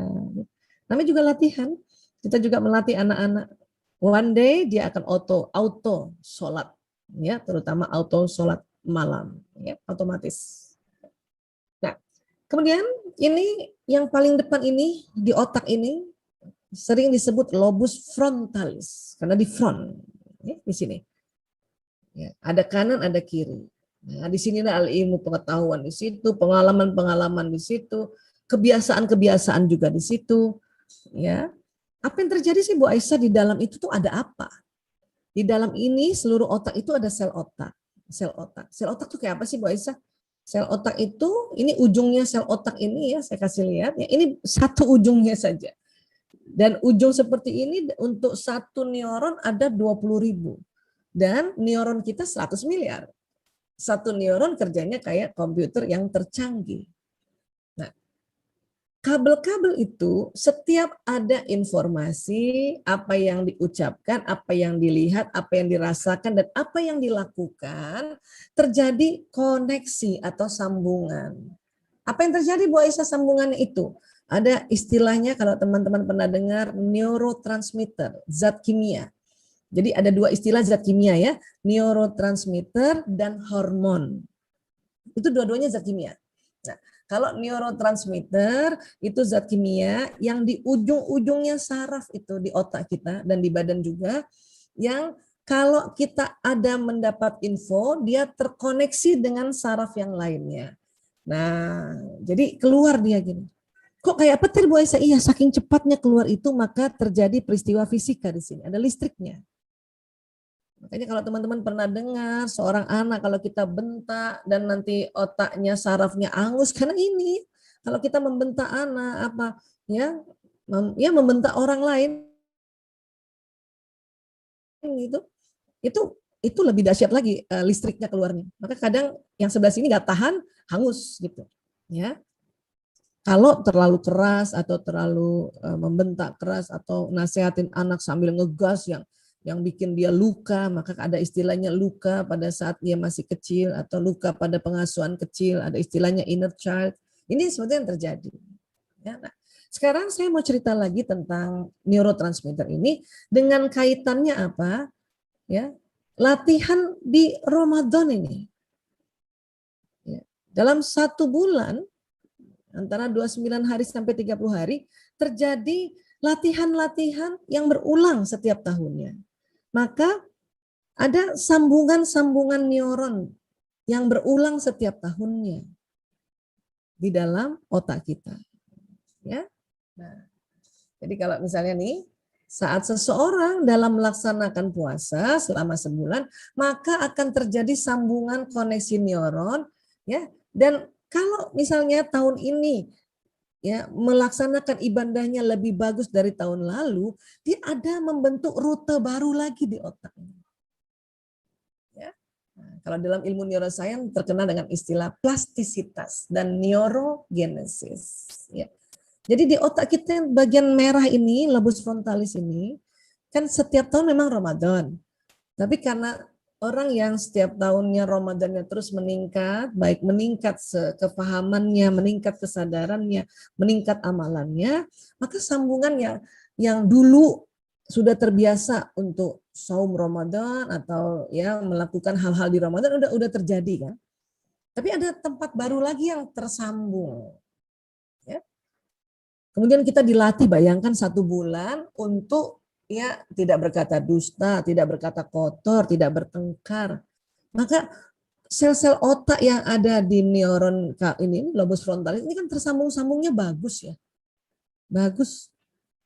Speaker 1: Namanya juga latihan. Kita juga melatih anak-anak. One day dia akan auto sholat, ya, terutama auto sholat malam, ya, otomatis. Nah, kemudian ini yang paling depan ini di otak ini sering disebut lobus frontalis karena di front, ya, di sini. Ya, ada kanan, ada kiri. Nah, di sinilah ilmu pengetahuan di situ, pengalaman-pengalaman di situ, kebiasaan-kebiasaan juga di situ, ya. Apa yang terjadi sih Bu Aisyah di dalam itu tuh ada apa? Di dalam ini seluruh otak itu ada sel otak. Sel otak. Sel otak tuh kayak apa sih Bu Aisyah? Sel otak itu, ini ujungnya sel otak ini ya, saya kasih lihat. Ya, ini satu ujungnya saja. Dan ujung seperti ini untuk satu neuron ada 20.000. Dan neuron kita 100 miliar. Satu neuron kerjanya kayak komputer yang tercanggih. Kabel-kabel itu setiap ada informasi, apa yang diucapkan, apa yang dilihat, apa yang dirasakan, dan apa yang dilakukan, terjadi koneksi atau sambungan. Apa yang terjadi Bu Aisyah sambungannya itu? Ada istilahnya kalau teman-teman pernah dengar neurotransmitter, zat kimia. Jadi ada 2 istilah zat kimia ya, neurotransmitter dan hormon. Itu dua-duanya zat kimia. Nah, kalau neurotransmitter itu zat kimia yang di ujung-ujungnya saraf itu di otak kita dan di badan juga, yang kalau kita ada mendapat info, dia terkoneksi dengan saraf yang lainnya. Nah, jadi keluar dia gini. Kok kayak petir Bu Aisyah? Iya, saking cepatnya keluar itu maka terjadi peristiwa fisika di sini. Ada listriknya. Makanya kalau teman-teman pernah dengar seorang anak kalau kita bentak dan nanti otaknya sarafnya angus karena ini kalau kita membentak anak apa ya membentak orang lain itu lebih dahsyat lagi listriknya keluarnya. Maka kadang yang sebelah sini nggak tahan hangus gitu ya. Kalau terlalu keras atau terlalu membentak keras atau nasehatin anak sambil ngegas yang bikin dia luka, maka ada istilahnya luka pada saat dia masih kecil atau luka pada pengasuhan kecil, ada istilahnya inner child. Ini seperti yang terjadi. Ya, nah, sekarang saya mau cerita lagi tentang neurotransmitter ini dengan kaitannya apa? Ya, latihan di Ramadan ini. Ya, dalam 1 bulan antara 29 hari sampai 30 hari terjadi latihan-latihan yang berulang setiap tahunnya. Maka ada sambungan-sambungan neuron yang berulang setiap tahunnya di dalam otak kita. Ya. Nah, jadi kalau misalnya nih saat seseorang dalam melaksanakan puasa selama sebulan, maka akan terjadi sambungan koneksi neuron ya, dan Kalau misalnya tahun ini ya melaksanakan ibadahnya lebih bagus dari tahun lalu, dia ada membentuk rute baru lagi di otaknya. Ya. Nah, kalau dalam ilmu neuroscience terkenal dengan istilah plastisitas dan neurogenesis. Ya. Jadi di otak kita bagian merah ini, lobus frontalis ini, kan setiap tahun memang Ramadan. Tapi karena orang yang setiap tahunnya Ramadannya terus meningkat, baik meningkat kepahamannya, meningkat kesadarannya, meningkat amalannya, maka sambungan yang dulu sudah terbiasa untuk saum Ramadan atau ya melakukan hal-hal di Ramadan udah terjadi kan. Tapi ada tempat baru lagi yang tersambung. Ya. Kemudian kita dilatih, bayangkan 1 bulan untuk ya tidak berkata dusta, tidak berkata kotor, tidak bertengkar. Maka sel-sel otak yang ada di neuron ini, lobus frontalis ini kan tersambung-sambungnya bagus ya. Bagus.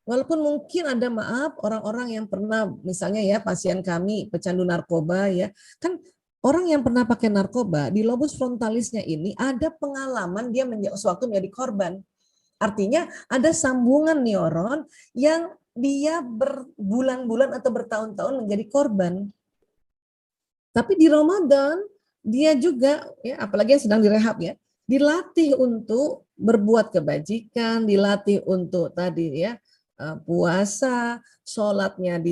Speaker 1: Walaupun mungkin ada maaf orang-orang yang pernah misalnya ya pasien kami pecandu narkoba ya, kan orang yang pernah pakai narkoba di lobus frontalisnya ini ada pengalaman dia sewaktu menjadi korban. Artinya ada sambungan neuron yang dia berbulan-bulan atau bertahun-tahun menjadi korban. Tapi di Ramadan dia juga ya apalagi yang sedang direhab ya, dilatih untuk berbuat kebajikan, dilatih untuk tadi ya puasa, sholatnya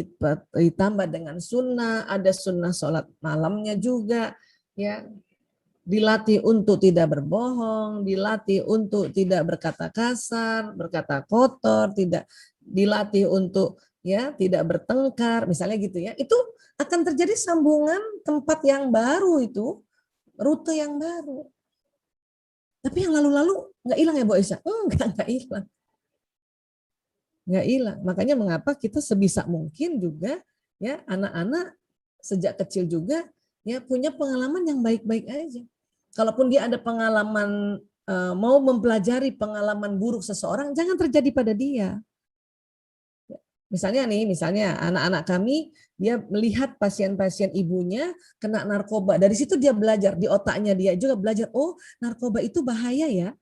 Speaker 1: ditambah dengan sunnah, ada sunnah sholat malamnya juga ya, dilatih untuk tidak berbohong, dilatih untuk tidak berkata kasar, berkata kotor, tidak dilatih untuk ya tidak bertengkar, misalnya gitu ya. Itu akan terjadi sambungan tempat yang baru itu, rute yang baru. Tapi yang lalu-lalu nggak hilang ya Bu Aisyah? Nggak hilang. Nggak hilang. Makanya mengapa kita sebisa mungkin juga ya anak-anak sejak kecil juga ya punya pengalaman yang baik-baik aja. Kalaupun dia ada pengalaman mau mempelajari pengalaman buruk seseorang, jangan terjadi pada dia. Misalnya anak-anak kami, dia melihat pasien-pasien ibunya kena narkoba. Dari situ dia belajar, di otaknya dia juga belajar, oh narkoba itu bahaya ya.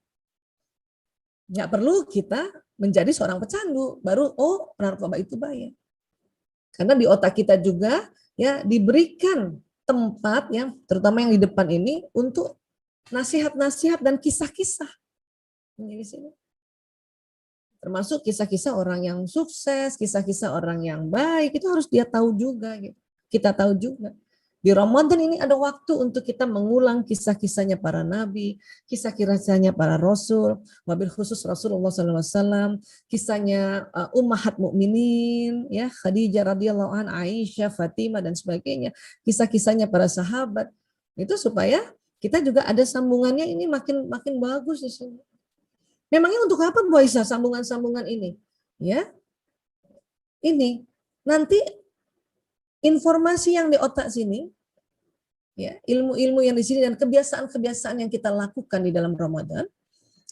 Speaker 1: Nggak perlu kita menjadi seorang pecandu, baru oh narkoba itu bahaya. Karena di otak kita juga ya diberikan tempat yang terutama yang di depan ini untuk nasihat-nasihat dan kisah-kisah. Di sini. Termasuk kisah-kisah orang yang sukses, kisah-kisah orang yang baik, itu harus dia tahu juga. Gitu. Kita tahu juga. Di Ramadan ini ada waktu untuk kita mengulang kisah-kisahnya para nabi, kisah-kisahnya para rasul, wabil khusus Rasulullah SAW, kisahnya ummahat mukminin, ya Khadijah radhiyallahu an, Aisyah, Fatimah dan sebagainya, kisah-kisahnya para sahabat. Itu supaya kita juga ada sambungannya ini makin bagus di sini. Memangnya untuk apa Bu Aisyah sambungan-sambungan ini? Ya, ini nanti informasi yang di otak sini, ya ilmu-ilmu yang di sini dan kebiasaan-kebiasaan yang kita lakukan di dalam Ramadan,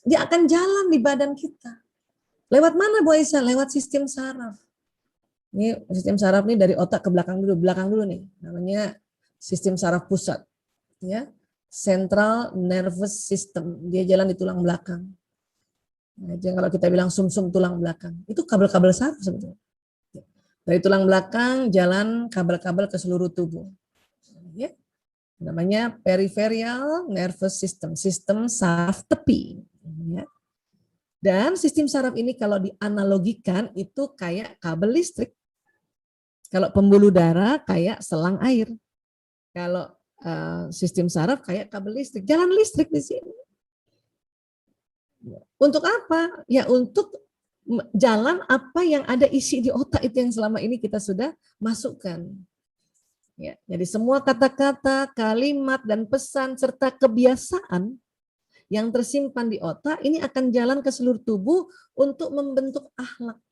Speaker 1: dia akan jalan di badan kita. Lewat mana Bu Aisyah? Lewat sistem saraf. Ini sistem saraf ini dari otak ke belakang dulu nih. Namanya sistem saraf pusat. Ya, Central Nervous System. Dia jalan di tulang belakang. Nah, kalau kita bilang sumsum tulang belakang, itu kabel-kabel saraf sebetulnya. Dari tulang belakang jalan kabel-kabel ke seluruh tubuh. Ya. Namanya peripheral nervous system, sistem saraf tepi. Ya. Dan sistem saraf ini kalau dianalogikan itu kayak kabel listrik. Kalau pembuluh darah kayak selang air. Kalau sistem saraf kayak kabel listrik, jalan listrik di sini. Untuk apa? Ya untuk jalan apa yang ada isi di otak itu yang selama ini kita sudah masukkan. Ya, jadi semua kata-kata, kalimat, dan pesan serta kebiasaan yang tersimpan di otak ini akan jalan ke seluruh tubuh untuk membentuk akhlak.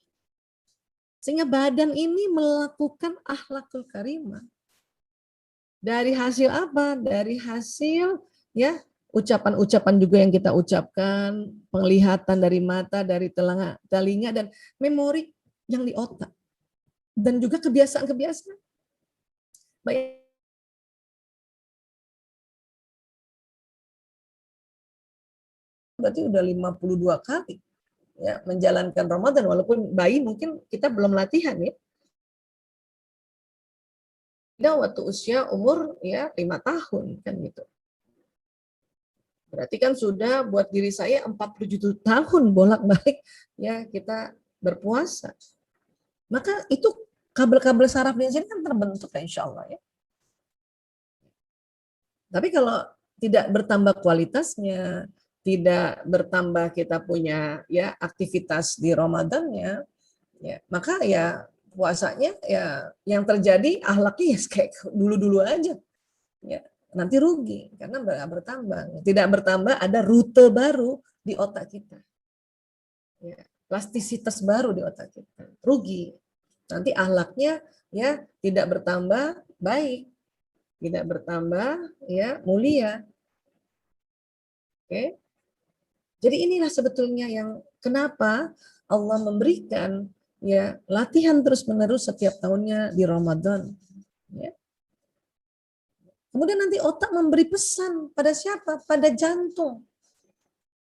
Speaker 1: Sehingga badan ini melakukan akhlakul karimah. Dari hasil apa? Dari hasil ya ucapan-ucapan juga yang kita ucapkan, penglihatan dari mata, dari telinga, dan memori yang di otak. Dan juga kebiasaan-kebiasaan. Baik. berarti udah 52 kali ya menjalankan Ramadan, walaupun bayi mungkin kita belum latihan ya. Waktu usia umur ya 5 tahun kan gitu. Berarti kan sudah buat diri saya 47 tahun bolak-balik ya kita berpuasa. Maka itu kabel-kabel saraf di sini kan terbentuk insya Allah ya. Tapi kalau tidak bertambah kualitasnya, tidak bertambah kita punya ya aktivitas di Ramadannya, ya maka ya puasanya ya yang terjadi akhlaknya ya kayak dulu-dulu aja. Ya, nanti rugi karena bertambah. Tidak bertambah, ada rute baru di otak kita. Ya, plastisitas baru di otak kita. Rugi. Nanti akhlaknya ya tidak bertambah baik, tidak bertambah ya mulia. Oke. Jadi inilah sebetulnya yang kenapa Allah memberikan ya latihan terus-menerus setiap tahunnya di Ramadan. Ya. Kemudian nanti otak memberi pesan pada siapa? Pada jantung.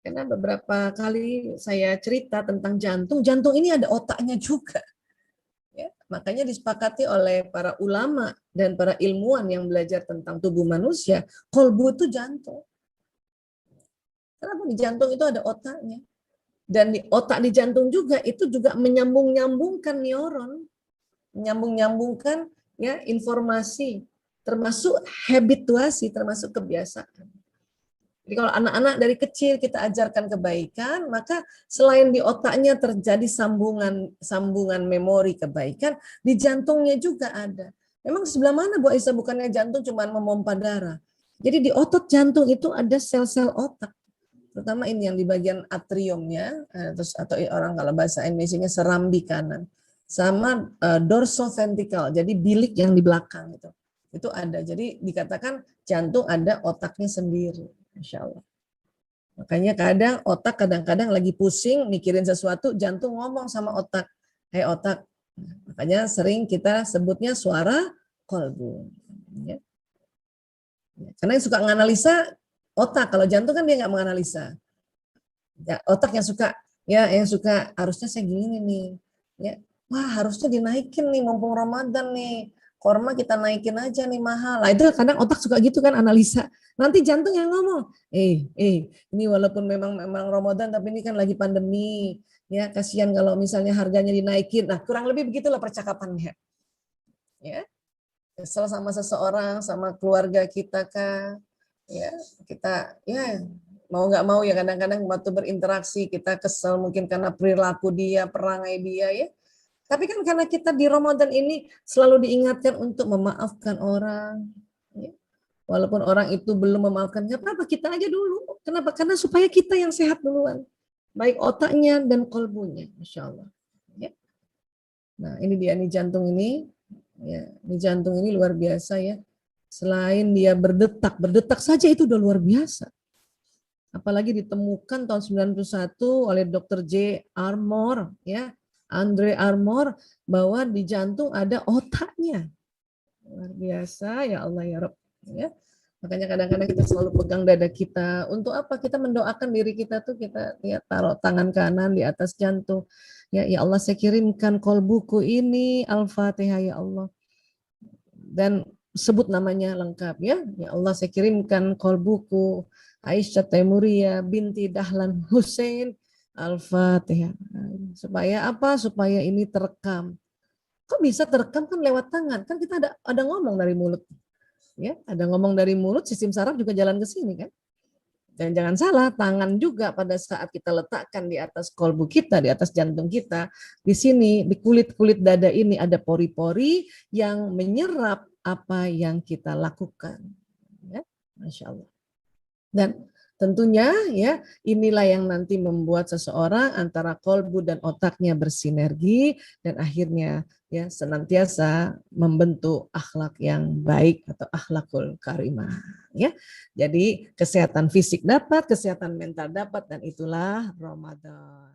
Speaker 1: Karena beberapa kali saya cerita tentang jantung, jantung ini ada otaknya juga. Ya, makanya disepakati oleh para ulama dan para ilmuwan yang belajar tentang tubuh manusia, kolbu itu jantung. Kenapa di jantung itu ada otaknya? Dan di otak di jantung juga itu juga menyambung-nyambungkan neuron, menyambung-nyambungkan ya informasi, termasuk habituasi, termasuk kebiasaan. Jadi kalau anak-anak dari kecil kita ajarkan kebaikan, maka selain di otaknya terjadi sambungan memori kebaikan, di jantungnya juga ada. Memang sebelah mana Bu Aisyah, bukannya jantung cuma memompa darah. Jadi di otot jantung itu ada sel-sel otak. Terutama ini yang di bagian atriumnya, terus atau orang kalau bahasa Indonesianya serambi kanan, sama dorsoventrikel, jadi bilik yang di belakang itu ada. Jadi dikatakan jantung ada otaknya sendiri, Masya Allah. Makanya kadang otak kadang-kadang lagi pusing mikirin sesuatu, jantung ngomong sama otak, "Hei otak." Makanya sering kita sebutnya suara kolbu. Ya. Karena yang suka menganalisa otak, kalau jantung kan dia nggak menganalisa. Ya, otak yang suka harusnya saya gini nih, ya, wah harusnya dinaikin nih mumpung Ramadan nih, korma kita naikin aja nih mahal. Nah itu kadang otak suka gitu kan analisa. Nanti jantung yang ngomong, ini walaupun memang Ramadan tapi ini kan lagi pandemi, ya kasihan kalau misalnya harganya dinaikin. Nah kurang lebih begitulah percakapannya, ya. Kesel sama seseorang, sama keluarga kita kah, ya kita ya mau nggak mau ya kadang-kadang waktu berinteraksi kita kesel mungkin karena perilaku dia, perangai dia ya. Tapi kan karena kita di Ramadan ini selalu diingatkan untuk memaafkan orang. Ya. Walaupun orang itu belum memaafkan, nggak apa-apa kita aja dulu. Kenapa? Karena supaya kita yang sehat duluan. Baik otaknya dan kolbunya, Masya Allah. Ya. Nah ini dia nih jantung ini. Ya, ini jantung ini luar biasa ya. Selain dia berdetak saja itu udah luar biasa. Apalagi ditemukan tahun 91 oleh Dr. J. Armour, ya, Andre Armour, bahwa di jantung ada otaknya. Luar biasa, ya Allah ya Rabb. Ya. Makanya kadang-kadang kita selalu pegang dada kita. Untuk apa? Kita mendoakan diri kita tuh kita ya, taruh tangan kanan di atas jantung. Ya Allah saya kirimkan kolbuku ini, Al-Fatihah ya Allah. Dan sebut namanya lengkap ya. Ya Allah saya kirimkan kolbuku Aisyah Taimuria binti Dahlan Hussein Al-Fatihah. Supaya apa? Supaya ini terekam. Kok bisa terekam kan lewat tangan? Kan kita ada ngomong dari mulut. Ya, ada ngomong dari mulut, sistem saraf juga jalan ke sini kan. Dan jangan salah, tangan juga pada saat kita letakkan di atas kolbu kita, di atas jantung kita, di sini, di kulit-kulit dada ini ada pori-pori yang menyerap apa yang kita lakukan. Ya, Masya Allah. Dan tentunya ya inilah yang nanti membuat seseorang antara kolbu dan otaknya bersinergi dan akhirnya ya senantiasa membentuk akhlak yang baik atau akhlakul karimah ya. Jadi kesehatan fisik dapat, kesehatan mental dapat dan itulah Ramadan.